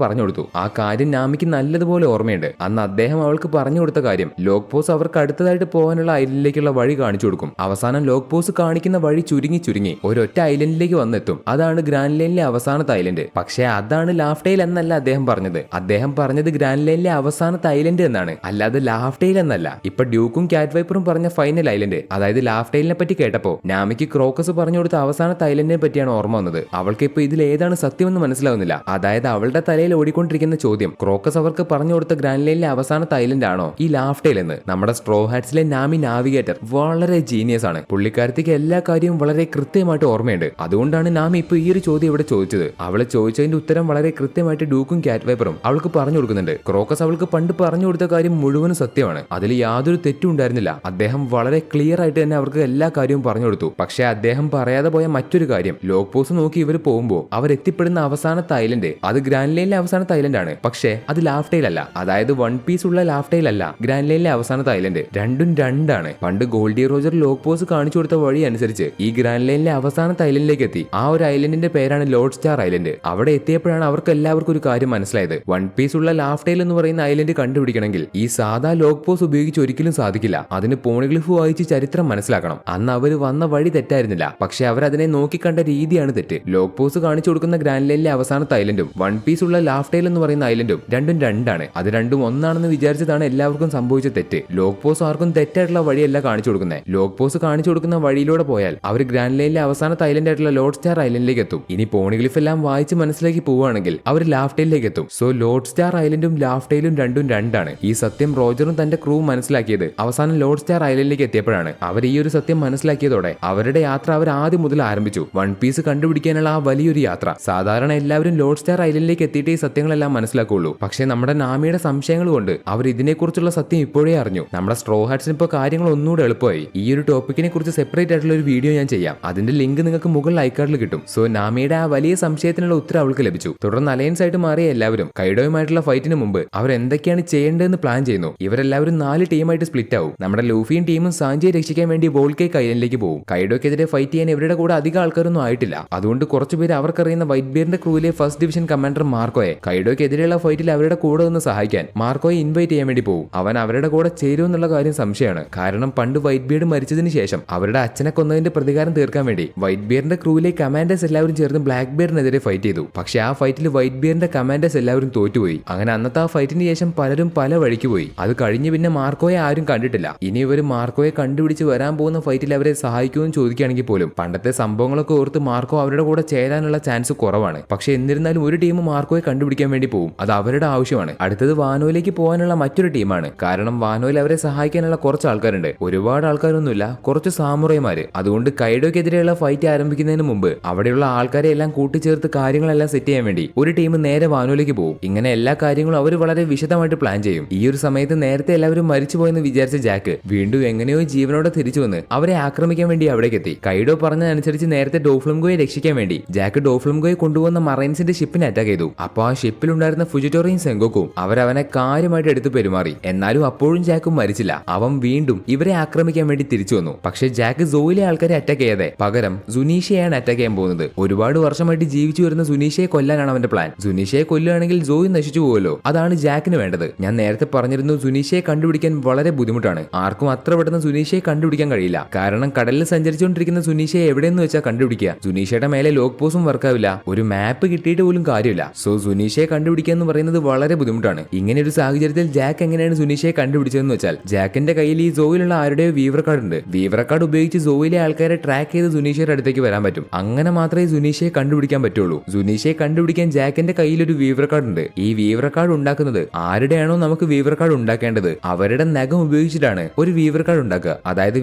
പറഞ്ഞു കൊടുത്തു. ആ കാര്യം നാമിക്ക് നല്ലതുപോലെ ഓർമ്മയുണ്ട്. അന്ന് അദ്ദേഹം അവൾക്ക് പറഞ്ഞു കൊടുത്ത കാര്യം ലോക്ക് പോസ് അവർക്ക് അടുത്തതായിട്ട് പോകാനുള്ള ഐലൻഡിലേക്കുള്ള വഴി കാണിച്ചു കൊടുക്കും. അവസാനം ലോക്ക് പോസ് കാണിക്കുന്ന വഴി ചുരുങ്ങി ഒരൊറ്റ ഐലൻഡിലേക്ക് വന്നെത്തും. അതാണ് ഗ്രാൻഡ് ലൈനിലെ അവസാനത്തെ ഐലൻഡ്. പക്ഷേ അതാണ് ലാഫ്റ്റെയിൽ എന്നല്ല അദ്ദേഹം പറഞ്ഞത്. അദ്ദേഹം പറഞ്ഞത് ഗ്രാൻഡ് ലൈനിലെ അവസാനത്തെ ഐലൻഡ് എന്നാണ്, അല്ലാതെ ലാഫ്റ്റെയിൽ എന്നല്ല. ഇപ്പൊ ഡ്യൂക്കും കാറ്റ് വൈപ്പറും പറഞ്ഞ ഫൈനൽ ഐലൻഡ്, അതായത് ലാഫ്റ്റെയിലിനെ പറ്റി കേട്ടപ്പോ നാമിക്ക് ക്രോക്കസ് പറഞ്ഞു കൊടുത്ത അവസാനത്തെ ഐലൻഡിനെ പറ്റിയാണ് ഓർമ്മ വന്നത്. അവൾക്ക് ഇപ്പൊ ഇതിൽ ഏതാണ് സത്യമെന്ന് മനസ്സിലാവുന്നില്ല. അതായത് അവളുടെ തലയിൽ ഓടിക്കൊണ്ടിരിക്കുന്ന ചോദ്യം, ക്രോക്കസ് അവർക്ക് പറഞ്ഞു കൊടുത്ത ഗ്രാൻഡ് ലൈനിലെ അവസാനത്തെ ഐലൻഡ് ആണോ ഈ ലാഫ്റ്റെയിൽ എന്ന്. നമ്മുടെ സ്ട്രോ ഹാറ്റ്സിലെ നാമി നാവിഗേറ്റർ വളരെ ജീനിയസ് ആണ്. പുള്ളിക്കാരത്തേക്ക് എല്ലാ കാര്യവും വളരെ കൃത്യമായിട്ട് ഓർമ്മയുണ്ട്. അതുകൊണ്ടാണ് നാമി ഇപ്പൊ ഈ ഒരു ചോദ്യം ഇവിടെ ചോദിച്ചത്. അവള് ചോദിച്ചതിന്റെ ഉത്തരം വളരെ കൃത്യമായിട്ട് ഡ്യൂക്കും കാറ്റ് വൈപ്പറും അവൾക്ക് പറഞ്ഞു കൊടുക്കുന്നുണ്ട്. ക്രോക്കസ് അവൾക്ക് പണ്ട് പറഞ്ഞു കൊടുത്ത കാര്യം മുഴുവനും സത്യമാണ്. അതിൽ യാതൊരു തെറ്റും ഉണ്ടായിരുന്നില്ല. അദ്ദേഹം വളരെ ക്ലിയർ ആയിട്ട് തന്നെ അവർക്ക് എല്ലാ കാര്യവും പറഞ്ഞു കൊടുത്തു. പക്ഷേ അദ്ദേഹം പറയാതെ പോയ മറ്റൊരു കാര്യം, ലോക്ക് പോസ് നോക്കി ഇവർ പോകുമ്പോൾ അവർ എത്തിപ്പെടുന്ന അവസാനത്തെ ഐലൻഡ് അത് ഗ്രാൻഡ് ലൈനിലെ അവസാനത്തെ ഐലൻഡ് ആണ്. പക്ഷേ അത് ലാഫ്റ്റെയിൽ അല്ല. അതായത് വൺ പീസ് ഉള്ള ലാഫ്റ്റെയിൽ അല്ല ഗ്രാൻഡ് ലൈനിലെ അവസാനത്തെ ഐലൻഡ്. രണ്ടും രണ്ടാണ്. പണ്ട് ഗോൾഡി റോജർ ലോക്ക് പോസ് കാണിച്ചു കൊടുത്ത വഴി അനുസരിച്ച് ഈ ഗ്രാൻഡ് ലൈനിലെ അവസാനത്തെ ഐലൻഡിലേക്ക് എത്തി. ആ ഒരു ഐലൻഡിന്റെ പേരാണ് ലോഡ് സ്റ്റാർ ഐലൻഡ്. അവിടെ എത്തിയപ്പോഴാണ് അവർക്ക് എല്ലാവർക്കും ഒരു കാര്യം മനസ്സിലായത്. വൺ പീസ് ഉള്ള ലാഫ്റ്റെയിൽ എന്ന് പറയുന്ന ഐലൻഡ് കണ്ടുപിടിക്കണമെങ്കിൽ ഈ സാധാ ലോക്ക് പോസ് ഉപയോഗിച്ച് ഒരിക്കലും സാധിക്കില്ല. അതിന് പോണിഗ്ലിഫ് വായിച്ച് ചരിത്രം മനസ്സിലാക്കണം. അന്ന് അവർ വന്ന വഴി തെറ്റായിരുന്നില്ല, പക്ഷെ അവർ അതിനെ നോക്കിക്കണ്ട രീതിയാണ് തെറ്റ്. ലോക്ക് പോസ് കാണിച്ചു കൊടുക്കുന്ന ഗ്രാൻഡ് ലൈനിലെ അവസാനത്തെ ഐലൻഡും വൺ പീസ് ഉള്ള ലാഫ്റ്റെയിൽ എന്ന് പറയുന്ന ഐലൻഡും രണ്ടും രണ്ടാണ്. അത് രണ്ടും ഒന്നാണെന്ന് വിചാരിച്ചതാണ് എല്ലാവർക്കും സംഭവിച്ച തെറ്റ്. ലോക്ക് പോസ് ആർക്കും തെറ്റായിട്ടുള്ള വഴിയല്ല കാണിച്ചു കൊടുക്കുന്നത്. ലോക്ക് പോസ് കാണിച്ചു കൊടുക്കുന്ന വഴിയിലൂടെ പോയാൽ അവർ ഗ്രാൻഡ് ലൈനിലെ അവസാനത്തെ ഐലൻഡ് ആയിട്ടുള്ള ലോഡ് സ്റ്റാർ ഐലൻഡിലേക്ക് എത്തും. ഇനി പോണിഗ്ലിഫ് എല്ലാം വായിച്ച് മനസ്സിലാക്കി പോവുകയാണെങ്കിൽ അവർ ലാഫ്റ്റെയിലേക്ക് എത്തും. സോ ലോഡ് സ്റ്റാർ ഐലൻഡും ലാഫ്റ്റെയിലും രണ്ടും രണ്ടാണ്. ഈ സത്യം റോജറും തന്റെ ക്രൂ മനസ്സിലാക്കിയത് അവസാനം ലോഡ് സ്റ്റാർ ഐലൻഡിലേക്ക് എത്തിയപ്പോഴാണ്. അവർ ഈ ഒരു സത്യം മനസ്സിലാക്കിയതോടെ അവരുടെ യാത്ര അവർ ആദ്യം മുതൽ ആരംഭിച്ചു. വൺ പീസ് കണ്ടുപിടിക്കാനുള്ള ആ വലിയൊരു യാത്ര. സാധാരണ എല്ലാവരും ലോഡ് സ്റ്റാർ ഐലൻഡിലേക്ക് എത്തിയിട്ട് ഈ സത്യങ്ങളെല്ലാം മനസ്സിലാക്കുള്ളൂ. പക്ഷേ നമ്മുടെ നാമിയുടെ സംശയങ്ങൾ കൊണ്ട് അവർ ഇതിനെക്കുറിച്ചുള്ള സത്യം ഇപ്പോഴേ അറിഞ്ഞു. നമ്മുടെ സ്ട്രോ ഹാറ്റ്സിന് ഇപ്പോൾ കാര്യങ്ങൾ ഒന്നുകൂടെ എളുപ്പമായി. ഈ ഒരു ടോപ്പിക്കിനെ കുറിച്ച് സെപ്പറേറ്റ് ആയിട്ടുള്ള ഒരു വീഡിയോ ഞാൻ ചെയ്യാം. അതിന്റെ ലിങ്ക് നിങ്ങൾക്ക് മുകളിൽ ഐക്കാർഡിൽ കിട്ടും. സോ നാമിയുടെ ആ വലിയ സംശയത്തിനുള്ള ഉത്തരം അവൾക്ക് ലഭിച്ചു. തുടർന്ന് അലയൻസ് ആയിട്ട് മാറിയ എല്ലാവരും കൈഡോയുമായിട്ടുള്ള ഫൈറ്റിന് മുമ്പ് അവർ എന്തൊക്കെയാണ് ചെയ്യേണ്ടതെന്ന് പ്ലാൻ ചെയ്യുന്നു. ഇവരെല്ലാവരും 4 ടീമായിട്ട് സ്പ്ലിറ്റ് ആവും. നമ്മുടെ ലൂഫിയും ടീമും സാഞ്ചിയെ രക്ഷിക്കാൻ വേണ്ടി വോൾക്കേക്ക് ഐലൻഡിലേക്ക് പോകും. കൈഡോക്കെതിരെ ഫൈറ്റ് ചെയ്യാൻ ഇവരുടെ കൂടെ അധികം ആൾക്കാരൊന്നും ആയിട്ടില്ല. അതുകൊണ്ട് കുറച്ചുപേര് അവർക്കറിയുന്ന വൈറ്റ് ബിയറിന്റെ ക്രൂവിലെ ഫസ്റ്റ് ഡിവിഷൻ കമാൻഡർ മാർക്കോയെ കൈഡോക്കെതിരെയുള്ള ഫൈറ്റിൽ അവരുടെ കൂടെ നിന്ന് സഹായിക്കാൻ മാർക്കോയെ ഇൻവൈറ്റ് ചെയ്യാൻ വേണ്ടി പോകും. അവൻ അവരുടെ കൂടെ ചേരുമെന്നുള്ള കാര്യം സംശയമാണ്. കാരണം പണ്ട് വൈറ്റ് ബിയർഡ് മരിച്ചതിന് ശേഷം അവരുടെ അച്ഛനെ കൊന്നതിന്റെ പ്രതികാരം തീർക്കാൻ വേണ്ടി വൈറ്റ് ബിയറിന്റെ ക്രൂവിലെ കമാൻഡേഴ്സ് എല്ലാവരും ചേർന്ന് ബ്ലാക്ക് ബിയറിനെതിരെ ഫൈറ്റ് ചെയ്തു. പക്ഷെ ആ ഫൈറ്റിൽ വൈറ്റ് ബിയറിന്റെ കമാൻഡേഴ്സ് എല്ലാവരും തോറ്റുപോയി. അങ്ങനെ അന്നത്തെ ആ ഫൈറ്റിന് ശേഷം പലരും പല വഴിക്ക് പോയി. അത് കഴിഞ്ഞ് പിന്നെ മാർക്കോയെ ആരും കണ്ടിട്ടില്ല. ഇനി ഇവർ മാർക്കോയെ കണ്ടുപിടിച്ച് വരാൻ പോകുന്ന ഫൈറ്റിൽ അവരെ സഹായിക്കുമെന്ന് ചോദിക്കുകയാണെങ്കിൽ പോലും പണ്ടത്തെ സംഭവങ്ങളൊക്കെ ഓർത്ത് മാർക്കോ അവരുടെ കൂടെ ചേരാനുള്ള ചാൻസ് കുറവാണ്. പക്ഷെ എന്നിരുന്നാലും ഒരു ടീം മാർക്കോയെ കണ്ടുപിടിക്കാൻ വേണ്ടി പോകും. അത് അവരുടെ ആവശ്യമാണ്. അടുത്തത് വാനോയിലേക്ക് പോകാനുള്ള മറ്റൊരു ടീമാണ്. കാരണം വാനോയിൽ അവരെ സഹായിക്കാനുള്ള കുറച്ച് ആൾക്കാരുണ്ട്. ഒരുപാട് ആൾക്കാരൊന്നുമില്ല, കുറച്ച് സാമുറൈമാര്. അതുകൊണ്ട് കൈഡോക്കെതിരെയുള്ള ഫൈറ്റ് ആരംഭിക്കുന്നതിന് മുമ്പ് അവിടെയുള്ള ആൾക്കാരെ എല്ലാം കൂട്ടിച്ചേർത്ത് കാര്യങ്ങളെല്ലാം സെറ്റ് ചെയ്യാൻ വേണ്ടി ഒരു ടീം നേരെ വാനോയിലേക്ക് പോകും. ഇങ്ങനെ എല്ലാ കാര്യങ്ങളും അവർ വളരെ വിശദമായിട്ട് പ്ലാൻ ചെയ്യും. ഈ ഒരു സമയത്ത് നേരത്തെ എല്ലാവരും മരിച്ചുപോയെന്ന് വിചാരിച്ച ജാക്ക് വീണ്ടും എങ്ങനെയോ ജീവനോടെ തിരിച്ചു വന്ന് അവരെ ആക്രമിക്കാൻ വേണ്ടി അവിടേക്ക് എത്തി. കൈഡോ പറഞ്ഞതനുസരിച്ച് നേരത്തെ ഡോഫ്ലംഗോയെ രക്ഷിക്കാൻ വേണ്ടി ജാക്ക് ഡോഫ്ലംഗോയെ കൊണ്ടുവന്ന മറൈൻസിന്റെ ഷിപ്പിനെ അറ്റാക്ക് ചെയ്തു. അപ്പോൾ ആ ഷിപ്പിലുണ്ടായിരുന്ന ഫുജിറ്റോറിയും സെങ്കോക്കും അവരവനെ കാര്യമായിട്ട് എടുത്തു പെരുമാറി. എന്നാലും അപ്പോഴും ജാക്കും മരിച്ചില്ല. അവൻ വീണ്ടും ഇവരെ ആക്രമിക്കാൻ വേണ്ടി തിരിച്ചു വന്നു. പക്ഷെ ജാക്ക് സോയിലെ ആൾക്കാരെ അറ്റാക്ക് ചെയ്യാതെ പകരം സുനീഷയെയാണ് അറ്റാക്ക് ചെയ്യാൻ പോകുന്നത്. ഒരുപാട് വർഷമായിട്ട് ജീവിച്ചു വരുന്ന സുനീഷയെ കൊല്ലാനാണ് അവന്റെ പ്ലാൻ. സുനീഷയെ കൊല്ലുകയാണെങ്കിൽ സോയി നശിച്ചു പോകുമല്ലോ. അതാണ് ജാക്കിന് വേണ്ടത്. ഞാൻ നേരത്തെ പറഞ്ഞിരുന്നു സുനീഷയെ കണ്ടുപിടിക്കാൻ വളരെ ബുദ്ധിമുട്ടാണ്. ആർക്കും അത്ര പെട്ടെന്ന് സുനീഷയെ കണ്ടുപിടിക്കാൻ കഴിയില്ല. കാരണം കടലിൽ സഞ്ചരിച്ചുകൊണ്ടിരിക്കുന്ന സുനീഷയെ എവിടെയെന്ന് വെച്ചാൽ കണ്ടുപിടിക്കുക. സുനീഷയുടെ മേലെ ലോക്ക് പോസും വർക്കാവില്ല. ഒരു മാപ്പ് കിട്ടിയിട്ട് പോലും കാര്യമില്ല. സോ സുനീഷയെ കണ്ടുപിടിക്കുക എന്ന് പറയുന്നത് വളരെ ബുദ്ധിമുട്ടാണ്. ഇങ്ങനെ ഒരു സാഹചര്യത്തിൽ ജാക്ക് എങ്ങനെയാണ് സുനീഷയെ കണ്ടുപിടിച്ചതെന്ന് വെച്ചാൽ ജാക്കിന്റെ കയ്യിൽ ഈ സോയിലുള്ള ആരുടെയോ വീവർ കാർഡ് ഉണ്ട്. വീവർ കാർഡ് ഉപയോഗിച്ച് സോയിലെ ആൾക്കാരെ ട്രാക്ക് ചെയ്ത് സുനീഷയുടെ അടുത്തേക്ക് വരാൻ പറ്റും. അങ്ങനെ മാത്രമേ സുനീഷയെ കണ്ടുപിടിക്കാൻ പറ്റുള്ളൂ. സുനീഷയെ കണ്ടുപിടിക്കാൻ ജാക്കിന്റെ കയ്യിൽ ഒരു വീവർ കാർഡ് ഉണ്ട്. ഈ വീവർ കാർഡ് ഉണ്ടാക്കുന്നത് ആരുടെയാണോ നമുക്ക് വീവർ കാർഡ് ഉണ്ടാക്കേണ്ടത് അവരുടെ നഖം ഉപയോഗിച്ചിട്ടാണ് ഒരു വീവർ കാർഡ് ഉണ്ടാക്കുക. അതായത്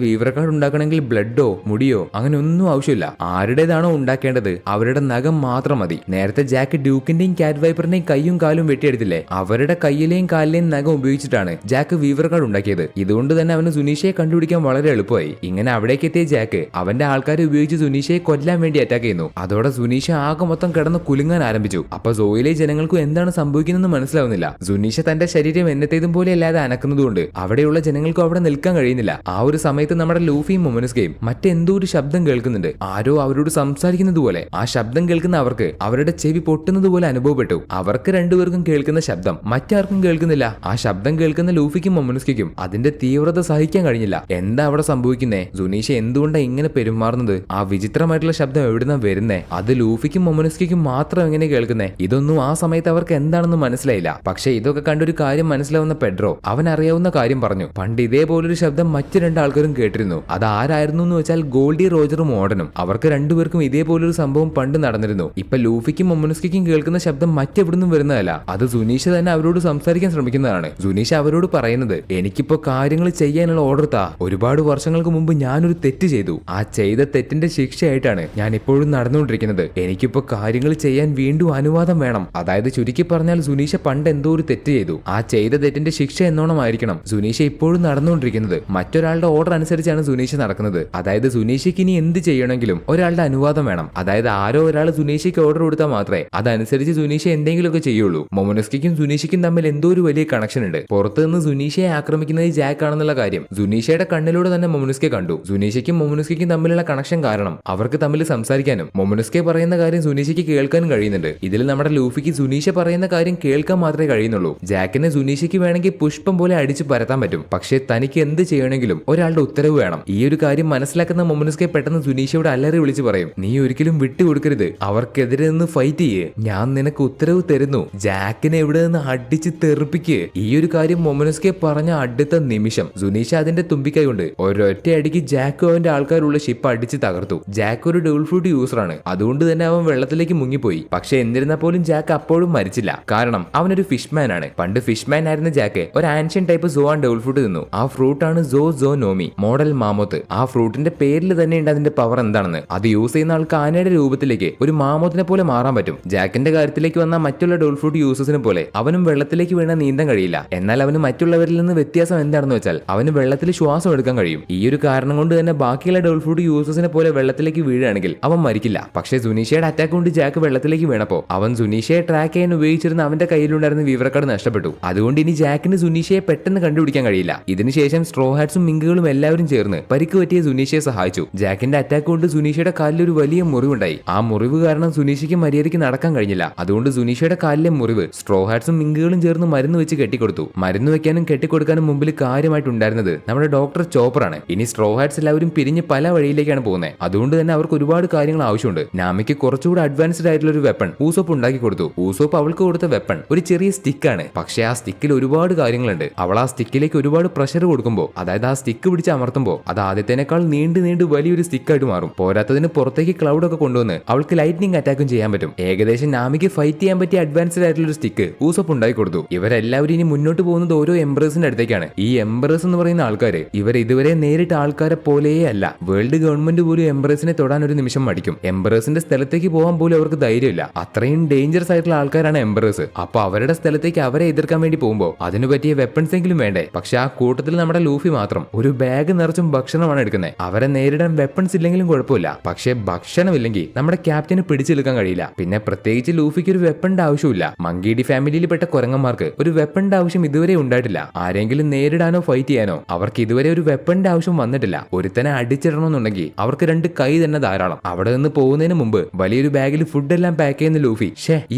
വീവർ കാർഡ് ഉണ്ടാക്കണമെങ്കിൽ ബ്ലഡോ മുടിയോ അങ്ങനെ ഒന്നും ആവശ്യമില്ല. ആരുടേതാണോ ഉണ്ടാക്കേണ്ടത് അവരുടെ നഖം മാത്രം മതി. നേരത്തെ ജാക്ക് ഡ്യൂക്കിന്റെയും കാറ്റ് വൈപ്പറിന്റെയും കൈയും കാലും വെട്ടിയെടുത്തില്ലേ, അവരുടെ കയ്യിലെയും കാലിലെയും നഖം ഉപയോഗിച്ചിട്ടാണ് ജാക്ക് വീവർ കാർഡ് ഉണ്ടാക്കിയത്. ഇതുകൊണ്ട് തന്നെ അവന് സുനീഷയെ കണ്ടുപിടിക്കാൻ വളരെ എളുപ്പമായി. ഇങ്ങനെ അവിടേക്ക് എത്തിയ ജാക്ക് അവന്റെ ആൾക്കാരെ ഉപയോഗിച്ച് സുനീഷയെ കൊല്ലാൻ വേണ്ടി അറ്റാക്ക് ചെയ്യുന്നു. അതോടെ സുനീഷ ആകെ മൊത്തം കിടന്ന് കുലുങ്ങാൻ ആരംഭിച്ചു. അപ്പൊ സോയിലെ ജനങ്ങൾക്കും എന്താണ് സംഭവിക്കുന്നതെന്ന് മനസ്സിലാവുന്നില്ല. സുനീഷ തന്റെ ശരീരം എന്നത്തേതും പോലെ അല്ലാതെ അനക്കുന്നതുകൊണ്ട് അവിടെയുള്ള ജനങ്ങൾക്കും അവിടെ നിൽക്കാൻ കഴിയുന്നില്ല. ആ ഒരു സമയത്ത് നമ്മുടെ ലൂഫിയും മൊമനസ്കയും മറ്റെന്തോ ഒരു ശബ്ദം കേൾക്കുന്നുണ്ട്. ആരോ അവരോട് സംസാരിക്കുന്നത് പോലെ. ആ ശബ്ദം കേൾക്കുന്ന കേൾക്കുന്ന അവർക്ക് അവരുടെ ചെവി പൊട്ടുന്നത് പോലെ അനുഭവപ്പെട്ടു. അവർക്ക് രണ്ടുപേർക്കും കേൾക്കുന്ന ശബ്ദം മറ്റാർക്കും കേൾക്കുന്നില്ല. ആ ശബ്ദം കേൾക്കുന്ന ലൂഫിക്കും മൊമനുസ്കിക്കും അതിന്റെ തീവ്രത സഹിക്കാൻ കഴിഞ്ഞില്ല. എന്താ അവിടെ സംഭവിക്കുന്നേ? സുനീഷ എന്തുകൊണ്ടാണ് ഇങ്ങനെ പെരുമാറുന്നത്? ആ വിചിത്രമായിട്ടുള്ള ശബ്ദം എവിടുന്നാ വരുന്നേ? അത് ലൂഫിക്കും മൊമനുസ്കിക്കും മാത്രം എങ്ങനെ കേൾക്കുന്നേ? ഇതൊന്നും ആ സമയത്ത് അവർക്ക് എന്താണെന്ന് മനസ്സിലായില്ല. പക്ഷെ ഇതൊക്കെ കണ്ടൊരു കാര്യം മനസ്സിലാവുന്ന പെഡ്രോ അവൻ അറിയാവുന്ന കാര്യം പറഞ്ഞു. പണ്ട് ഇതേപോലൊരു ശബ്ദം മറ്റു രണ്ടാൾക്കാരും കേട്ടിരുന്നു. അത് ആരായിരുന്നു എന്ന് വെച്ചാൽ ഗോൾഡി റോജറും ഓർഡനും. അവർക്ക് രണ്ടുപേർക്കും ഇതേപോലൊരു സംഭവം പണ്ട് നടന്നിരുന്നു. ഇപ്പൊ ലൂഫിക്കും മൊമനുസ്കിക്കും കേൾക്കുന്ന ശബ്ദം മറ്റെവിടുന്നും വരുന്നതല്ല. അത് സുനീഷ തന്നെ അവരോട് സംസാരിക്കാൻ ശ്രമിക്കുന്നതാണ്. സുനീഷ അവരോട് പറയുന്നത്, എനിക്കിപ്പോ കാര്യങ്ങൾ ചെയ്യാനുള്ള ഓർഡർ താ. ഒരുപാട് വർഷങ്ങൾക്ക് മുമ്പ് ഞാനൊരു തെറ്റ് ചെയ്തു. ആ ചെയ്ത തെറ്റിന്റെ ശിക്ഷയായിട്ടാണ് ഞാൻ ഇപ്പോഴും നടന്നുകൊണ്ടിരിക്കുന്നത്. എനിക്കിപ്പോ കാര്യങ്ങൾ ചെയ്യാൻ വീണ്ടും അനുവാദം വേണം. അതായത് ചുരുക്കി പറഞ്ഞാൽ സുനീഷ പണ്ട് എന്തോ ഒരു തെറ്റ് ചെയ്തു. ആ ചെയ്ത തെറ്റിന്റെ ശിക്ഷ എന്നോണമായിരിക്കണം സുനീഷ ഇപ്പോഴും നടന്നുകൊണ്ടിരിക്കുന്നത്. മറ്റൊരാളുടെ ഓർഡർ അനുസരിച്ചാണ് സുനീഷ നടക്കുന്നത്. അതായത് സുനീഷയ്ക്ക് ഇനി എന്ത് ചെയ്യണമെങ്കിലും ഒരാളുടെ അനുവാദം വേണം. അതായത് ആരോ ഒരാൾ സുനീഷയ്ക്ക് ഓർഡർ കൊടുത്താൽ മാത്രമേ അതനുസരിച്ച് സുനീഷ എന്തെങ്കിലുമൊക്കെ ചെയ്യുള്ളൂ. മൊമനുസ്കിക്കും സുനീഷയ്ക്കും തമ്മിൽ എന്തോ ഒരു വലിയ കണക്ഷൻ ഉണ്ട്. പുറത്തു നിന്ന് സുനീഷയെ ആക്രമിക്കുന്നത് ജാക്ക് ആണെന്നുള്ള കാര്യം സുനീഷയുടെ കണ്ണിലൂടെ തന്നെ മൊമനുസ്കെ കണ്ടു. സുനീഷയ്ക്കും മൊമനുസ്കിക്കും തമ്മിലുള്ള കണക്ഷൻ കാരണം അവർക്ക് തമ്മിൽ സംസാരിക്കാനും മൊമനുസ്കെ പറയുന്ന കാര്യം സുനീഷയ്ക്ക് കേൾക്കാനും കഴിയുന്നുണ്ട്. ഇതിൽ നമ്മുടെ ലൂഫിക്ക് സുനീഷ പറയുന്ന കാര്യം കേൾക്കാൻ മാത്രമേ കഴിയുന്നുള്ളൂ. ജാക്കിനെ സുനീഷയ്ക്ക് വേണമെങ്കിൽ പുഷ്പം പോലെ അടിച്ചു പരത്താൻ പറ്റും. പക്ഷേ തനിക്ക് എന്ത് ചെയ്യണമെങ്കിലും ഒരാളുടെ ഉത്തരവ് വേണം. ഈ ഒരു കാര്യം മനസ്സിലാക്കുന്ന മൊമനുസ്കെ പെട്ടെന്ന് സുനീഷയോട് അല്ലറി വിളിച്ചു പറയും, നീ ഒരിക്കലും വിട്ടുകൊടുക്കരുത്. അവർക്കെതിരെ നിന്ന് ഫൈറ്റ് ചെയ്യേ. ഞാൻ നിനക്ക് ഉത്തരവ് തരുന്നു. ജാക്കിനെ ഇവിടെ നിന്ന് അടിച്ച് തെറിപ്പിക്ക്. ഈ ഒരു കാര്യം മൊമനുസ്കെ പറഞ്ഞ അടുത്ത നിമിഷം സുനീഷ അതിന്റെ തുമ്പിക്കൈ കൊണ്ട് ഒരൊറ്റ അടിക്ക് ജാക്കും അവന്റെ ആൾക്കാരുള്ള ഷിപ്പ് അടിച്ച് തകർത്തു. ജാക്ക് ഒരു ഡബിൾ ഫ്രൂട്ട് യൂസറാണ്. അതുകൊണ്ട് തന്നെ അവൻ വെള്ളത്തിലേക്ക് മുങ്ങിപ്പോയി. പക്ഷെ എന്നിരുന്നാൽ പോലും ജാക്ക് അപ്പോഴും മരിച്ചില്ല. കാരണം അവനൊരു ഫിഷ്മാൻ ആണ്. പണ്ട് ഫിഷ്മാൻ ആയിരുന്ന ജാക്ക് ഒരു ancient type so and double fruit തിന്നു. ആ ഫ്രൂട്ട് ആണ് സോ നോമി മോഡൽ മാമോത്ത്. ആ ഫ്രൂട്ടിന്റെ പേരിൽ തന്നെ ഉണ്ട് അതിന്റെ പവർ എന്താണെന്ന്. അത് യൂസ് ചെയ്യുന്ന ആൾക്ക് ആനയുടെ രൂപത്തിലേക്ക് ഒരു മാമോത്തിനെ പോലെ മാറാൻ പറ്റും. ജാക്കിന്റെ കാര്യത്തിലേക്ക് വന്ന മറ്റുള്ള ഡബിൾ ഫ്രൂട്ട് യൂസേഴ്സിനെ പോലെ അവനും വെള്ളത്തിലേക്ക് വീണ നീന്താൻ കഴിയില്ല. എന്നാൽ അവന് മറ്റുള്ളവരിൽ നിന്ന് വ്യത്യാസം എന്താണെന്ന് വെച്ചാൽ അവന് വെള്ളത്തിൽ ശ്വാസം എടുക്കാൻ കഴിയും. ഈ ഒരു കാരണം കൊണ്ട് തന്നെ ബാക്കിയുള്ള ഡബിൾ ഫ്രൂട്ട് യൂസേഴ്സിനെ പോലെ വെള്ളത്തിലേക്ക് വീഴുകയാണെങ്കിൽ അവൻ മരിക്കില്ല. പക്ഷേ സുനീഷയുടെ അറ്റാക്ക് കൊണ്ട് ജാക്ക് വെള്ളത്തിലേക്ക് വീണപ്പോ അവൻ സുനീഷയെ ട്രാക്ക് ചെയ്യാൻ ഉപയോഗിച്ചിരുന്ന അവന്റെ കയ്യിലുണ്ടായിരുന്ന വിവരക്കാർഡ് നഷ്ടപ്പെട്ടു. അതുകൊണ്ട് ഇനി ജാക്കിന് സുനീഷയെ പെട്ടെന്ന് കണ്ടുപിടിക്കാൻ കഴിയില്ല. ഇതിനുശേഷം സ്ട്രോ ഹാറ്റ്സും മിങ്കുകളും എല്ലാവരും ചേർന്ന് പരിക്ക് പറ്റിയ സുനീഷയെ സഹായിച്ചു. ജാക്കിന്റെ അറ്റാക്ക് കൊണ്ട് സുനീഷയുടെ കാലിൽ ഒരു വലിയ മുറിവുണ്ടായി. ആ മുറിവ് കാരണം സുനീഷയ്ക്ക് മര്യാദയ്ക്ക് നടക്കാൻ കഴിഞ്ഞില്ല. അതുകൊണ്ട് സുനീഷയുടെ കാലിലെ മുറിവ് സ്ട്രോ ഹാറ്റ്സും മിങ്കുകളും ചേർന്ന് മരുന്ന് വെച്ച് കെട്ടിക്കൊടുത്തു. മരുന്ന് വെക്കാനും കെട്ടിക്കൊടുക്കാനും മുമ്പിൽ കാര്യമായിട്ടുണ്ടായിരുന്നത് നമ്മുടെ ഡോക്ടർ ചോപ്പറാണ്. ഇനി സ്ട്രോ ഹാറ്റ്സ് എല്ലാവരും പിരിഞ്ഞ് പല വഴിയിലേക്കാണ് പോകുന്നത്. അതുകൊണ്ട് തന്നെ അവർക്ക് ഒരുപാട് കാര്യങ്ങൾ ആവശ്യമുണ്ട്. നാമിക്ക് കുറച്ചുകൂടി അഡ്വാൻസ്ഡ് ആയിട്ടുള്ള ഒരു വെപ്പൺ ഊസോപ്പ് ഉണ്ടാക്കി കൊടുത്തു. ഊസോപ്പ് അവൾക്ക് കൊടുത്ത വെപ്പൺ ഒരു ചെറിയ സ്റ്റിക്കാണ്. പക്ഷേ ആ സ്റ്റിക്കിൽ ഒരുപാട് കാര്യങ്ങളുണ്ട്. അവൾ ആ സ്റ്റിക്കിലേക്ക് ഒരുപാട് പ്രഷർ കൊടുക്കുമ്പോൾ, അതായത് ആ സ്റ്റിക്ക് പിടിച്ച് അമർത്തുമ്പോൾ അത് ആദ്യത്തേനേക്കാൾ നീണ്ടു വലിയൊരു സ്റ്റിക്കായിട്ട് മാറും. പോരാത്തതിന് പുറത്തേക്ക് ക്ലൗഡ് ഒക്കെ കൊണ്ടുവന്ന് അവൾക്ക് ലൈറ്റ്നിങ് അറ്റാക്കും ചെയ്യാൻ പറ്റും. ഏകദേശം നാമിക്ക് ഫൈറ്റ് ചെയ്യാൻ പറ്റിയ അഡ്വാൻസ്ഡ് ആയിട്ടുള്ള ഒരു സ്റ്റിക്ക് ഊസോപ്പ് ഉണ്ടാക്കി കൊടുത്തു. ഇവരെല്ലാവരും ഇനി മുന്നോട്ട് പോകുന്നത് ഓരോ എംബറേഴ്സിന്റെ അടുത്തേക്കാണ്. ഈ എംബറേഴ്സ് എന്ന് പറയുന്ന ആൾക്കാര് ഇവർ ഇതുവരെ നേരിട്ട് ആൾക്കാരെ പോലെയേ അല്ല. വേൾഡ് ഗവൺമെന്റ് പോലും എംബറേഴ്സിനെ തൊടാൻ ഒരു നിമിഷം മടിക്കും. എംബറേഴ്സിന്റെ സ്ഥലത്തേക്ക് പോകാൻ പോലും അവർക്ക് ധൈര്യമില്ല. അത്രയും ഡേഞ്ചറസ് ആയിട്ടുള്ള ആൾക്കാരാണ് എംബറേഴ്സ്. അപ്പൊ അവരുടെ സ്ഥലത്തേക്ക് അവരെ എതിർക്കാൻ വേണ്ടി പോകുമ്പോൾ അതിനു പറ്റിയ വെപ്പൺസ് എങ്കിലും വേണ്ടേ? പക്ഷെ ആ കൂട്ടത്തിൽ നമ്മുടെ ലൂഫി മാത്രം ഒരു ബാഗ് നിറച്ചും ഭക്ഷണമാണ് എടുക്കുന്നത്. അവരെ നേരിടാൻ വെപ്പൺസ് ഇല്ലെങ്കിലും കുഴപ്പമില്ല. പക്ഷെ ഭക്ഷണമില്ലെങ്കിൽ നമ്മുടെ ക്യാപ്റ്റന് പിടിച്ചെടുക്കാൻ കഴിയില്ല. പിന്നെ പ്രത്യേകിച്ച് ലൂഫിക്ക് ഒരു വെപ്പണിന്റെ ആവശ്യമില്ല. മങ്കീഡി ഫാമിലിയിൽ പെട്ട കുരങ്ങന്മാർക്ക് ഒരു വെപ്പണിന്റെ ആവശ്യം ഇതുവരെ ഉണ്ടായിട്ടില്ല. ആരെങ്കിലും നേരിടാനോ ഫൈറ്റ് ചെയ്യാനോ അവർക്ക് ഇതുവരെ ഒരു വെപ്പണിന്റെ ആവശ്യം വന്നിട്ടില്ല. ഒരുത്തനെ അടിച്ചിടണമെന്നുണ്ടെങ്കിൽ അവർക്ക് 2 കൈ തന്നെ ധാരാളം. അവിടെ നിന്ന് പോകുന്നതിന് മുമ്പ് വലിയൊരു ബാഗിൽ ഫുഡ് എല്ലാം പാക്ക് ചെയ്യുന്ന ലൂഫി,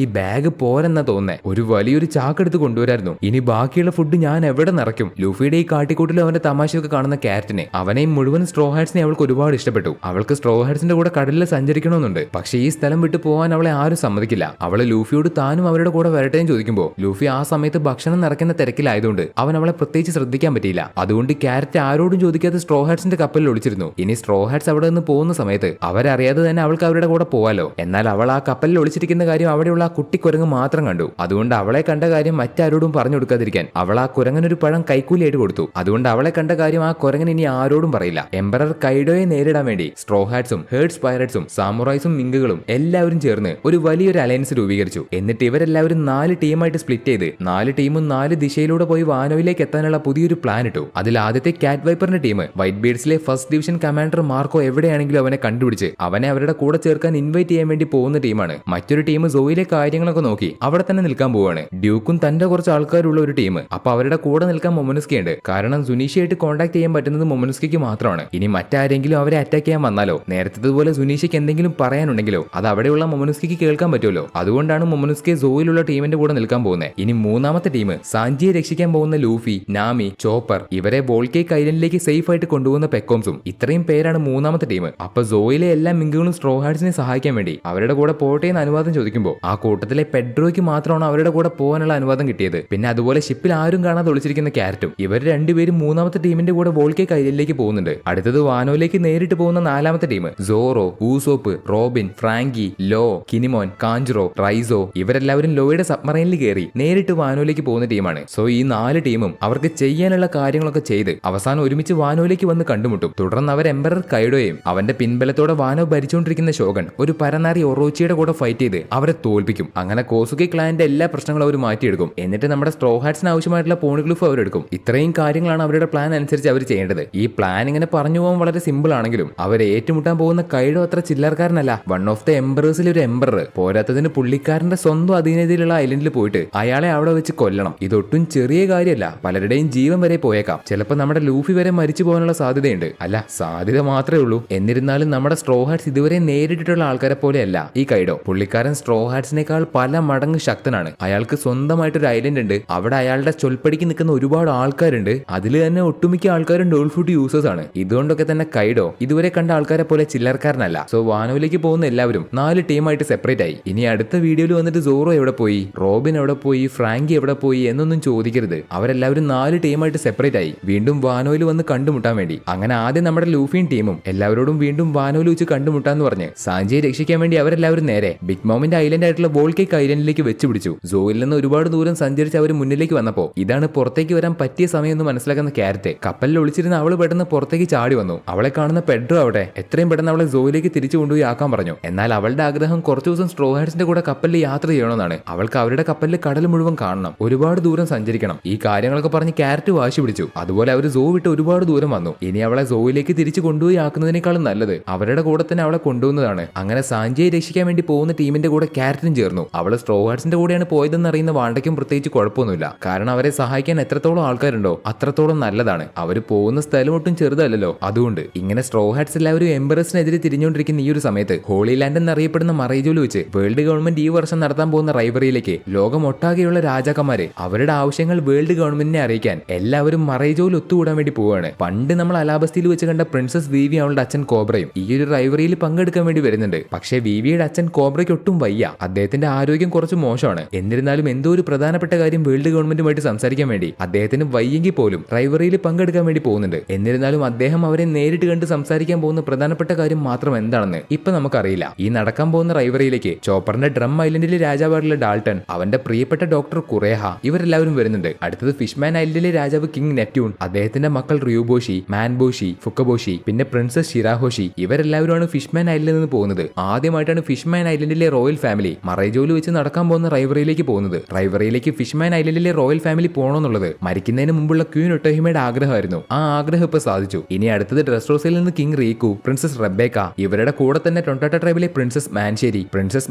ഈ ബാഗ് പോരെന്നാ തോന്നേ, ഒരു വലിയൊരു ചാക്കെടുത്ത് കൊണ്ടുവരായിരുന്നു. ഇനി ബാക്കിയുള്ള ഫുഡ് ഞാൻ എവിടെ നിറയ്ക്കും? ലൂഫിയുടെ ഈ കാട്ടിക്കൂട്ടിലും അവന്റെ തമാശയൊക്കെ കാണുന്ന ക്യാരറ്റിനെ അവനെയും മുഴുവൻ സ്ട്രോ ഹാറ്റ്സിനെ അവൾക്ക് ഒരുപാട് ഇഷ്ടപ്പെട്ടു. അവൾക്ക് സ്ട്രോ ഹാറ്റ്സിന്റെ കൂടെ കടലിൽ സഞ്ചരിക്കണമെന്നുണ്ട്. പക്ഷേ ഈ സ്ഥലം വിട്ടു പോകാൻ അവളെ ആരും സമ്മതിക്കില്ല. അവള് ലൂഫിയോട് താനും അവരുടെ കൂടെ വരട്ടെന്ന് ചോദിക്കുമ്പോൾ ലൂഫി ആ സമയത്ത് ഭക്ഷണം നിറയ്ക്കുന്ന തിരക്കിലായതുകൊണ്ട് അവൻ അവളെ പ്രത്യേകിച്ച് ശ്രദ്ധിക്കാൻ പറ്റിയില്ല. അതുകൊണ്ട് ക്യാരറ്റ് ആരോടും ചോദിക്കാതെ സ്ട്രോ ഹാറ്റ്സിന്റെ കപ്പലിൽ ഒളിച്ചിരുന്നു. ഇനി സ്ട്രോ ഹാറ്റ്സ് അവിടെ നിന്ന് പോകുന്ന സമയത്ത് അവരറിയാതെ തന്നെ അവൾക്ക് അവരുടെ കൂടെ പോവാലോ. എന്നാൽ അവൾ ആ കപ്പലിൽ ഒളിച്ചിരിക്കുന്ന കാര്യം അവിടെയുള്ള ആ കുട്ടിക്കുരങ്ങ് മാത്രം കണ്ടു. അതുകൊണ്ട് അവളെ കണ്ട കാര്യം മറ്റാരോടും പറഞ്ഞു കൊടുക്കാതിരിക്കാൻ അവൾ ആ കുരങ്ങനൊരു പഴം കൈക്കൂലിയായിട്ട് കൊടുത്തു. അതുകൊണ്ട് അവളെ കണ്ട കാര്യം ആ കുരങ്ങൻ ഇനി ആരോടും പറയില്ല. എംപറർ കൈഡോയെ നേരിടാൻ വേണ്ടി സ്ട്രോ ഹാറ്റ്സും ഹേർഡ്സ് പൈററ്റ്സും സാമുറായ്സും മിങ്കുകളും എല്ലാവരും ചേർന്ന് ഒരു വലിയൊരു അലയൻസ് രൂപീകരിച്ചു. എന്നിട്ട് ഇവരെല്ലാവരും 4 ടീമായിട്ട് സ്പ്ലിറ്റ് ചെയ്ത് 4 ടീമും 4 ദിശയിലൂടെ പോയി വാനോയിലേക്ക് എത്താനുള്ള പുതിയൊരു പ്ലാൻ ഇട്ടു. അതിൽ ആദ്യത്തെ കാറ്റ് വൈപ്പറിന്റെ ടീം വൈറ്റ് ബീഡ്സിലെ ഫസ്റ്റ് ഡിവിഷൻ കമാൻഡർ മാർക്കോ എവിടെയാണെങ്കിലും അവനെ കണ്ടുപിടിച്ച് അവനെ അവരുടെ കൂടെ ചേർക്കാൻ ഇൻവൈറ്റ് ചെയ്യാൻ വേണ്ടി പോകുന്ന ടീമാണ്. മറ്റൊരു ടീം സോയിലെ കാര്യങ്ങളൊക്കെ നോക്കി അവിടെ തന്നെ നിൽക്കാൻ പോവാണ്. ഡ്യൂക്കും തന്റെ കുറച്ച് ആൾക്കാരുള്ള ഒരു ടീം. അപ്പൊ അവരുടെ കൂടെ നിൽക്കാൻ മൊമനുസ്കി ഉണ്ട്. കാരണം സുനീഷയായിട്ട് കോൺടാക്ട് ചെയ്യാൻ പറ്റുന്നത് മൊമനുസ്കിക്ക് മാത്രമാണ്. ഇനി മറ്റാരെങ്കിലും അവരെ അറ്റാക്ക് ചെയ്യാൻ വന്നാലോ, നേരത്തേതുപോലെ സുനീഷയ്ക്ക് എന്തെങ്കിലും പറയാനുണ്ടെങ്കിലോ അത് അവിടെയുള്ള മൊമോനോസ്കിക്ക് കേൾക്കാൻ പറ്റുമല്ലോ. അതുകൊണ്ടാണ് മൊമോനോസ്കി സോയിലുള്ള ടീമിന്റെ കൂടെ നിൽക്കാൻ പോകുന്നത്. ഇനി മൂന്നാമത്തെ ടീം സാഞ്ചിയെ രക്ഷിക്കാൻ പോകുന്ന ലൂഫി, നാമി, ചോപ്പർ, ഇവരെ വോൾക്കേക്ക് ഐലൻഡിലേക്ക് സേഫ് ആയിട്ട് കൊണ്ടുപോകുന്ന പെക്കോംസും. ഇത്രയും പേരാണ് മൂന്നാമത്തെ ടീം. അപ്പൊ സോയിലെ എല്ലാ മിങ്കുകളും സ്ട്രോ ഹാർട്സിനെ സഹായിക്കാൻ വേണ്ടി അവരുടെ കൂടെ പോട്ടെ എന്ന് അനുവാദം ചോദിക്കുമ്പോൾ ആ കൂട്ടത്തിലെ പെഡ്രോയ്ക്ക് മാത്രമാണ് അവരുടെ കൂടെ പോകാനുള്ള അനുവാദം കിട്ടിയത്. പിന്നെ അതുപോലെ ഷിപ്പിൽ ആരും കാണാതെ ഒളിച്ചിരിക്കുന്ന ക്യാരറ്റും. ഇവർ രണ്ടുപേരും മൂന്നാമത്തെ ടീമിന്റെ കൂടെ വോൾക്കേക്ക് ഐലൻഡിലേക്ക് പോകുന്നുണ്ട്. അടുത്തത് വാനോയിലേക്ക് നേരിട്ട് പോകുന്ന നാലാമത്തെ team Zoro, Usopp, Robin, Franky, Law, Kinemon, Kanjuro, Raizo ഇവരെല്ലാവരും ലോയുടെ സബ്മറൈനിൽ കയറി നേരിട്ട് വാനോയിലേക്ക് പോകുന്ന ടീമാണ്. സോ ഈ 4 ടീമും അവർക്ക് ചെയ്യാനുള്ള കാര്യങ്ങളൊക്കെ ചെയ്ത് അവസാനം ഒരുമിച്ച് വാനോയിലേക്ക് വന്ന് കണ്ടുമുട്ടും. തുടർന്ന് അവർ എംപറർ കൈഡോയും അവന്റെ പിൻബലത്തോടെ വാനോ ഭരിച്ചുകൊണ്ടിരിക്കുന്ന ഷോഗൻ ഒരു പരനാരി ഒറോച്ചിയുടെ കൂടെ ഫൈറ്റ് ചെയ്ത് അവരെ തോൽപ്പിക്കും. അങ്ങനെ കോസുകി ക്ലാന്റെ എല്ലാ പ്രശ്നങ്ങളും അവർ മാറ്റിയെടുക്കും. എന്നിട്ട് നമ്മുടെ സ്ട്രോ ഹാറ്റ്സിന് ആവശ്യമായിട്ടുള്ള പോണിഗ്ലിഫ് അവരെടുക്കും. ഇത്രയും കാര്യങ്ങളാണ് അവരുടെ പ്ലാൻ അനുസരിച്ച് അവർ ചെയ്യേണ്ടത്. ഈ പ്ലാൻ ഇങ്ങനെ പറഞ്ഞു പോകാൻ വളരെ സിമ്പിൾ ആണെങ്കിലും അവർ ഏറ്റുമുട്ടാൻ പോകുന്ന കൈഡോ അത്ര ചില്ലറക്കാരനല്ല. വൺ ഓഫ് ദ എംപറേഴ്സിൽ ഒരു എംപറർ. പോരാത്തതിന് പുള്ളിക്കാരന്റെ സ്വന്തം അധീനതയിലുള്ള ഐലൻഡിൽ പോയിട്ട് അയാളെ അവിടെ വെച്ച് കൊല്ലണം. ഇതൊട്ടും ചെറിയ കാര്യമല്ല. പലരുടെയും ജീവൻ വരെ പോയേക്കാം. ചിലപ്പോൾ നമ്മുടെ ലൂഫി വരെ മരിച്ചു പോകാനുള്ള സാധ്യതയുണ്ട്. അല്ല, സാധ്യത മാത്രമേ ഉള്ളൂ. എന്നിരുന്നാലും നമ്മുടെ സ്ട്രോ ഹാറ്റ്സ് ഇതുവരെ നേരിട്ടിട്ടുള്ള ആൾക്കാരെ പോലെയല്ല ഈ കൈഡോ. പുള്ളിക്കാരൻ സ്ട്രോ ഹാറ്റ്സിനേക്കാൾ പല മടങ്ങ് ശക്തനാണ്. അയാൾക്ക് സ്വന്തമായിട്ടൊരു ഐലൻഡ് ഉണ്ട്. അവിടെ അയാളുടെ ചൊൽപ്പടിക്ക് നിൽക്കുന്ന ഒരുപാട് ആൾക്കാരുണ്ട്. അതിൽ തന്നെ ഒട്ടുമിക്ക ആൾക്കാരും ഡോൾ ഫുഡ് യൂസേഴ്സ് ആണ്. ഇതുകൊണ്ടൊക്കെ തന്നെ കൈഡോ ഇതുവരെ കണ്ട ആൾക്കാരെ പോലെ ചില്ലറക്കാരനല്ല. സോ വാനോയിലേക്ക് പോകുന്ന എല്ലാവരും 4 ടീമായിട്ട് സെപ്പറേറ്റ് ആയി. ഇനി അടുത്ത വീഡിയോയിൽ വന്നിട്ട് സോറോ എവിടെ പോയി, റോബിൻ എവിടെ പോയി, ഫ്രാങ്കി എവിടെ പോയി എന്നൊന്നും ചോദിക്കരുത്. അവരെല്ലാവരും 4 ടീമായിട്ട് സെപ്പറേറ്റ് ആയി വീണ്ടും വാനോയിൽ വന്ന് കണ്ടുമുട്ടാൻ വേണ്ടി. അങ്ങനെ ആദ്യം നമ്മുടെ ലൂഫിയും ടീമും എല്ലാവരോടും വീണ്ടും വാനോയിൽ വെച്ച് കണ്ടുമുട്ടാന്ന് പറഞ്ഞ് സാഞ്ചിയെ രക്ഷിക്കാൻ വേണ്ടി അവരെല്ലാവരും നേരെ ബിഗ് മോമിന്റെ ഐലൻഡ് ആയിട്ടുള്ള വോൾക്കേക്ക് ഐലൻഡിലേക്ക് വെച്ച് പിടിച്ചു. സോയിൽ നിന്ന് ഒരുപാട് ദൂരം സഞ്ചരിച്ച് അവർ മുന്നിലേക്ക് വന്നപ്പോൾ ഇതാണ് പുറത്തേക്ക് വരാൻ പറ്റിയ സമയം എന്ന് മനസ്സിലാക്കുന്ന ക്യാരറ്റ്. കപ്പലിൽ ഒളിച്ചിരുന്ന അവള് പെട്ടെന്ന് പുറത്തേക്ക് ചാടി വന്നു. അവളെ കാണുന്ന പെഡ്രോ അവിടെ എത്രയും പെട്ടെന്ന് അവളെ സോയിലേക്ക് തിരിച്ചു കൊണ്ടുപോയി ആക്കാൻ പറഞ്ഞു. എന്നാൽ അവളുടെ ആഗ്രഹം കുറച്ചു ദിവസം സ്ട്രോ ഹാറ്റ്സിന്റെ കൂടെ കപ്പലിൽ യാത്ര ചെയ്യണമെന്നാണ്. അവൾക്ക് അവരുടെ കപ്പലിൽ കടൽ മുഴുവൻ കാണണം, ഒരുപാട് ദൂരം സഞ്ചരിക്കണം. ഈ കാര്യങ്ങളൊക്കെ പറഞ്ഞ് ക്യാരറ്റ് വാശി പിടിച്ചു. അതുപോലെ അവർ സോ വിട്ട് ഒരുപാട് ദൂരം വന്നു. ഇനി അവളെ സോയിലേക്ക് തിരിച്ചു കൊണ്ടുപോയി ആക്കുന്നതിനേക്കാളും നല്ലത് അവരുടെ കൂടെ തന്നെ അവളെ കൊണ്ടുപോകുന്നതാണ്. അങ്ങനെ സാഞ്ചിയെ രക്ഷിക്കാൻ വേണ്ടി പോകുന്ന ടീമിന്റെ കൂടെ ക്യാരറ്റും ചേർന്നു. അവള് സ്ട്രോ ഹാറ്റ്സിന്റെ കൂടെയാണ് പോയതെന്ന് അറിയുന്ന വാണ്ടയ്ക്കും പ്രത്യേകിച്ച് കുഴപ്പമൊന്നുമില്ല. കാരണം അവരെ സഹായിക്കാൻ എത്രത്തോളം ആൾക്കാരുണ്ടോ അത്രത്തോളം നല്ലതാണ്. അവർ പോകുന്ന സ്ഥലം ഒട്ടും ചെറുതല്ലല്ലോ. അതുകൊണ്ട് ഇങ്ങനെ സ്ട്രോ ഹാറ്റ്സ് എല്ലാവരും എംബറസിനെതിരെ തിരിഞ്ഞുകൊണ്ടിരിക്കുന്ന ഈ ഒരു സമയത്ത് ഹോളി ലാൻഡ് എന്നറിയപ്പെടുന്ന മറൈജോയിൽ വെച്ച് വേൾഡ് ഗവൺമെന്റ് ഈ വർഷം നടത്താൻ പോകുന്ന റൈവറിയിലേക്ക് ലോകമൊട്ടാകെയുള്ള രാജാക്കന്മാരെ അവരുടെ ആവശ്യങ്ങൾ വേൾഡ് ഗവൺമെന്റിനെ അറിയിക്കാൻ എല്ലാവരും മറൈജോയിൽ ഒത്തുകൂടാൻ വേണ്ടി പോവുകയാണ്. പണ്ട് നമ്മൾ അലാബസ്തിയിൽ വെച്ച് കണ്ട പ്രിൻസസ് വിവി അവളുടെ അച്ഛൻ കോബ്രയും ഈ ഒരു റൈവറിയിൽ പങ്കെടുക്കാൻ വേണ്ടി വരുന്നുണ്ട്. പക്ഷേ വിവിയുടെ അച്ഛൻ കോബ്രയ്ക്ക് ഒട്ടും വയ്യ. അദ്ദേഹത്തിന്റെ ആരോഗ്യം കുറച്ച് മോശമാണ്. എന്നിരുന്നാലും എന്തോ ഒരു പ്രധാനപ്പെട്ട കാര്യം വേൾഡ് ഗവൺമെന്റുമായിട്ട് സംസാരിക്കാൻ വേണ്ടി അദ്ദേഹത്തിന് വയ്യെങ്കിൽ പോലും റൈവറിയിൽ പങ്കെടുക്കാൻ വേണ്ടി പോകുന്നുണ്ട്. എന്നിരുന്നാലും അദ്ദേഹം അവരെ നേരിട്ട് കണ്ട് സംസാരിക്കാൻ പോകുന്ന പ്രധാനപ്പെട്ട കാര്യം മാത്രം എന്താണെന്ന് ഇപ്പൊ നമുക്കറിയില്ല. ഈ നടക്കാൻ പോകുന്ന റൈവറിയിലേക്ക് ചോപ്പറിന്റെ ഡ്രം ഐലൻഡിലെ രാജാവായിട്ടുള്ള ഡാൾട്ടൺ, അവന്റെ പ്രിയപ്പെട്ട ഡോക്ടർ കുറേഹ ഇവരെല്ലാവരും വരുന്നുണ്ട്. അടുത്തത് ഫിഷ്മാൻ ഐലൻഡിലെ രാജാവ് കിങ് നെപ്റ്റ്യൂൺ, അദ്ദേഹത്തിന്റെ മക്കൾ റിയൂബോഷി, മാൻബോഷി, ഫുക്കബോഷി, പിന്നെ പ്രിൻസസ് ഷിരാഹോഷി ഇവരെല്ലാവരുമാണ് ഫിഷ്മാൻ ഐലൻഡിൽ നിന്ന് പോകുന്നത്. ആദ്യമായിട്ടാണ് ഫിഷ്മാൻ ഐലൻഡിലെ റോയൽ ഫാമിലി മറൈജോയിൽ വെച്ച് നടക്കാൻ പോകുന്ന റൈവറിയിലേക്ക് പോകുന്നത്. റൈവറിയിലേക്ക് ഫിഷ്മാൻ ഐലൻഡിലെ റോയൽ ഫാമിലി പോകണമെന്നുള്ളത് മരിക്കുന്നതിന് മുമ്പുള്ള ക്വീൻ ഒട്ടഹിമയുടെ ആഗ്രഹമായിരുന്നു. ആ ആഗ്രഹം ഇപ്പൊ സാധിച്ചു. ഇനി അടുത്തത് ഡ്രസ്റോസയിൽ നിന്ന് കിങ് റീക്കു, പ്രിൻസസ് റെബേക്ക, ഇവരുടെ കൂടെ തന്നെ ടൊണ്ടാട്ട ട്രൈബിലെ പ്രിൻസസ്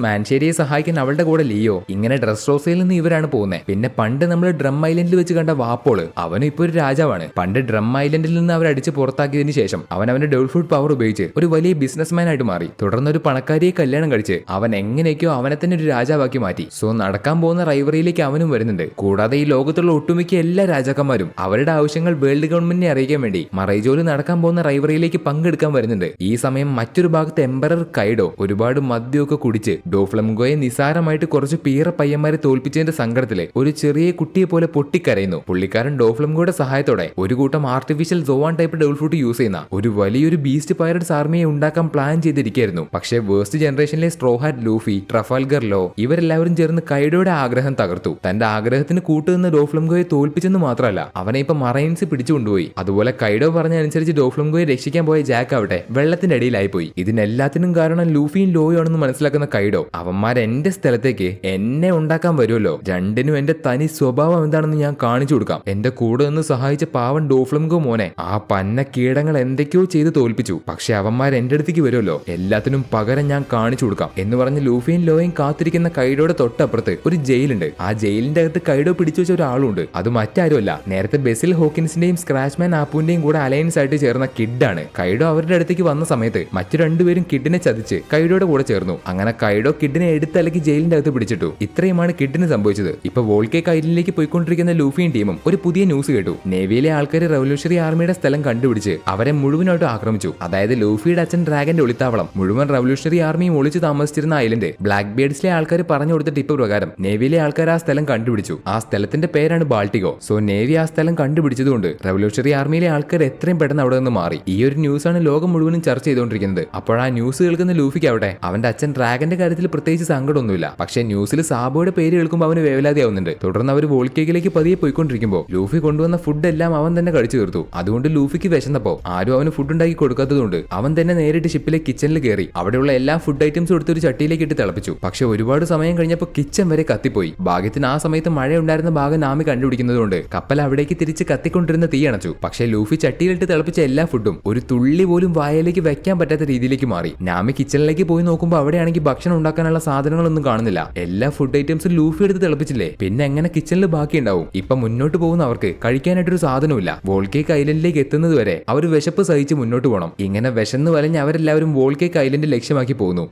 മാൻഷേരിയെ സഹായിക്കാൻ അവളുടെ കൂടെ ലിയോ. ഇങ്ങനെ ഡ്രസ്റോസയിൽ നിന്ന് ഇവരാണ് പോകുന്നത്. പിന്നെ പണ്ട് നമ്മൾ ഡ്രം ഐലൻഡിൽ വെച്ച് കണ്ട വാപ്പോള്, അവനും ഇപ്പൊ ഒരു രാജാവാണ്. പണ്ട് ഡ്രം ഐലൻഡിൽ നിന്ന് അവർ അടിച്ച് പുറത്താക്കിയതിനു ശേഷം അവൻ അവന്റെ ഡോൾ ഫുഡ് പവർ ഉപയോഗിച്ച് ഒരു വലിയ ബിസിനസ്മാൻ ആയിട്ട് മാറി. തുടർന്ന് ഒരു പണക്കാരിയെ കല്യാണം കഴിച്ച് അവൻ എങ്ങനെയൊക്കെയോ അവനെ തന്നെ ഒരു രാജാവാക്കി മാറ്റി. സോ നടക്കാൻ പോകുന്ന റൈവറിയിലേക്ക് അവനും വരുന്നുണ്ട്. കൂടാതെ ഈ ലോകത്തുള്ള ഒട്ടുമിക്ക എല്ലാ രാജാക്കന്മാരും അവരുടെ ആവശ്യങ്ങൾ വേൾഡ് ഗവൺമെന്റിനെ അറിയിക്കാൻ വേണ്ടി മറൈജോയിൽ നടക്കാൻ പോകുന്ന റൈവറിയിലേക്ക് പങ്കെടുക്കാൻ വരുന്നുണ്ട്. ഈ സമയം മറ്റൊരു ഭാഗത്ത് എംപറർ കൈഡോ ഒരുപാട് മദ്യമൊക്കെ കുടിച്ച് ഡോഫ്ലംഗോയെ നിസാരമായിട്ട് കുറച്ച് പീറ പയ്യന്മാരെ തോൽപ്പിച്ചതിന്റെ സങ്കടത്തില് ഒരു ചെറിയ കുട്ടിയെ പോലെ പൊട്ടിക്കരയുന്നു. പുള്ളിക്കാരൻ ഡോഫ്ലംഗോയുടെ സഹായത്തോടെ ഒരു കൂട്ടം artificial Zoan type devil fruit use ചെയ്യുന്ന ഒരു വലിയൊരു ബീസ്റ്റ് പൈററ്റ്സ് ആർമിയെ ഉണ്ടാക്കാൻ പ്ലാൻ ചെയ്തിരിക്കുകയായിരുന്നു. പക്ഷേ വേസ്റ്റ് ജനറേഷനിലെ straw hat Luffy, Trafalgar Law ഇവരെല്ലാവരും ചേർന്ന് കൈഡോയുടെ ആഗ്രഹം തകർത്തു. തന്റെ ആഗ്രഹത്തിന് കൂട്ടുനിന്ന് ഡോഫ്ലംഗോയെ തോൽപ്പിച്ചെന്ന് മാത്രമല്ല അവനെ ഇപ്പൊ മറൈൻസ് പിടിച്ചുകൊണ്ടുപോയി. അതുപോലെ കൈഡോ പറഞ്ഞ അനുസരിച്ച് ഡോഫ്ലംഗോയെ രക്ഷിക്കാൻ പോയ ജാക്ക് ആവട്ടെ വെള്ളത്തിന്റെ അടിയിലായി പോയി. ഇതിനെല്ലാത്തിനും കാരണം ലൂഫിയും ലോയും ആണെന്ന് മനസ്സിലാക്കുന്ന കൈഡോ, അവന്മാർ എന്റെ സ്ഥലത്തേക്ക് എന്നെ ഉണ്ടാക്കാൻ വരുമല്ലോ, രണ്ടിനും എന്റെ തനി സ്വഭാവം എന്താണെന്ന് ഞാൻ കാണിച്ചു കൊടുക്കാം. എന്റെ കൂടെ നിന്ന് സഹായിച്ച പാവൻ ഡോഫ്ലംഗോ മോനെ ആ പന്ന കീടങ്ങൾ എന്തൊക്കെയോ ചെയ്ത് തോൽപ്പിച്ചു. പക്ഷെ അവന്മാർ എന്റെ അടുത്തേക്ക് വരുമല്ലോ, എല്ലാത്തിനും പകരം ഞാൻ കാണിച്ചു കൊടുക്കാം എന്ന് പറഞ്ഞ് ലൂഫിയും ലോയും കാത്തിരിക്കുന്ന കൈഡോയുടെ തൊട്ടപ്പുറത്ത് ഒരു ജയിലുണ്ട്. ആ ജയിലിന്റെ അകത്ത് കൈഡോ പിടിച്ചു വെച്ച ഒരാളുണ്ട്. അത് മറ്റാരുമല്ല, നേരത്തെ ബെസിൽ ഹോക്കിൻസിന്റെയും സ്ക്രാച്ച്മാൻ ആപ്പുവിന്റെയും കൂടെ അലയൻസ് ആയിട്ട് ചേർന്ന കിഡാണ്. കൈഡോ അവരുടെ അടുത്തേക്ക് വന്ന സമയത്ത് മറ്റു രണ്ടുപേരും കിഡിനെ ചതിച്ച് കൈഡോ കൈഡോയുടെ കൂടെ ചേർന്നു. അങ്ങനെ കൈഡോ കിഡിനെ എടുത്തലക്കി ജയിലിന്റെ അകത്ത് പിടിച്ചിട്ടു. ഇത്രയുമാണ് കിഡിന് സംഭവിച്ചത്. ഇപ്പൊ വോൾക്കേക്ക് ഐലൻഡിലേക്ക് പോയിക്കൊണ്ടിരിക്കുന്ന ലൂഫിയും ടീമും ഒരു പുതിയ ന്യൂസ് കേട്ടു. നേവിയിലെ ആൾക്കാർ റവല്യൂഷണറി ആർമിയുടെ സ്ഥലം കണ്ടുപിടിച്ച് അവരെ മുഴുവനായിട്ട് ആക്രമിച്ചു. അതായത് ലൂഫിയുടെ അച്ഛൻ ഡ്രാഗന്റെ ഒളിത്താവളം, മുഴുവൻ റവല്യൂഷണറി ആർമിയും ഒളിച്ചു താമസിച്ചിരുന്ന ഐലൻഡ്. ബ്ലാക്ക് ബേർഡ്സിലെ ആൾക്കാർ പറഞ്ഞു കൊടുത്ത ടിപ്പ് പ്രകാരം നേവിയിലെ ആൾക്കാർ ആ സ്ഥലം കണ്ടുപിടിച്ചു. ആ സ്ഥലത്തിന്റെ പേരാണ് ബാൾട്ടിഗോ. സോ നേവി ആ സ്ഥലം കണ്ടുപിടിച്ചതുകൊണ്ട് റവല്യൂഷണറി ആർമിയിലെ ആൾക്കാർ എത്രയും പെട്ടെന്ന് അവിടെ നിന്ന് മാറി. ഈ ഒരു ന്യൂസാണ് ലോകം മുഴുവനും ചർച്ച ചെയ്തുകൊണ്ടിരിക്കുന്നത്. അപ്പോൾ ആ ന്യൂസ് കേൾക്കുന്ന ലൂഫിക്ക് അവിടെ അവന്റെ അച്ഛൻ ഡ്രാഗന്റെ കാര്യത്തിൽ പ്രത്യേകിച്ച് സങ്കടമൊന്നുമില്ല. പക്ഷേ ന്യൂസിൽ സാബോയുടെ പേര് കേൾക്കുമ്പോൾ അവന് വേവലാതിയാവുന്നുണ്ട്. തുടർന്ന് അവർ വോൾക്കേക്കിലേക്ക് പതിയെ പോയിക്കൊണ്ടിരിക്കുമ്പോൾ ലൂഫി കൊണ്ടുവന്ന ഫുഡ് എല്ലാം അവൻ തന്നെ കഴിച്ചു തീർത്തു. അതുകൊണ്ട് ലൂഫിക്ക് വിശന്നപ്പോ ആരും അവന് ഫുഡ് ഉണ്ടാക്കി കൊടുക്കാത്തതുകൊണ്ട് അവൻ തന്നെ നേരിട്ട് ഷിപ്പിലെ കിച്ചണിൽ കയറി അവിടെയുള്ള എല്ലാ ഫുഡ് ഐറ്റംസും എടുത്ത് ഒരു ചട്ടിയിലേക്ക് ഇട്ട് തിളപ്പിച്ചു. പക്ഷെ ഒരുപാട് സമയം കഴിഞ്ഞപ്പോൾ കിച്ചൺ വരെ കത്തിപ്പോയി. ഭാഗ്യത്തിന് ആ സമയത്ത് മഴ ഉണ്ടായിരുന്ന ഭാഗം നാമി കണ്ടുപിടിക്കുന്നതുകൊണ്ട് കപ്പൽ അവിടേക്ക് തിരിച്ച് കത്തിക്കൊണ്ടിരുന്ന തീ അണച്ചു. പക്ഷേ ലൂഫി ചട്ടിയിലിട്ട് തിളപ്പിച്ച എല്ലാ ഫുഡും ഒരു തുള്ളി പോലും വായയിലേക്ക് വെക്കാൻ പറ്റാത്ത രീതിയിലേക്ക് മാറി. നാമി കിച്ചണിലേക്ക് പോയി നോക്കുമ്പോൾ അവിടെയാണെങ്കിൽ ഭക്ഷണം ഉണ്ടാക്കാനുള്ള സാധനങ്ങളൊന്നും കാണുന്നില്ല. എല്ലാ ഫുഡ് ഐറ്റംസും ലൂഫി എടുത്ത് തിളപ്പിച്ചില്ലേ, പിന്നെ എങ്ങനെ കിച്ചണിൽ ബാക്കി ഉണ്ടാവും? ഇപ്പൊ മുന്നോട്ട് പോകുന്ന അവർക്ക് കഴിക്കാനായിട്ടൊരു സാധനമില്ല. വോൾക്കേക്ക് ഐലൻഡിലേക്ക് എത്തുന്നത് വരെ അവർ വിശപ്പ് സഹിച്ച് മുന്നോട്ട് പോകണം. ഇങ്ങനെ വിശന്ന് വലഞ്ഞ് അവരെല്ലാവരും വോൾക്കേക്ക് ഐലൻഡ് ലക്ഷ്യമാക്കി പോകുന്നു.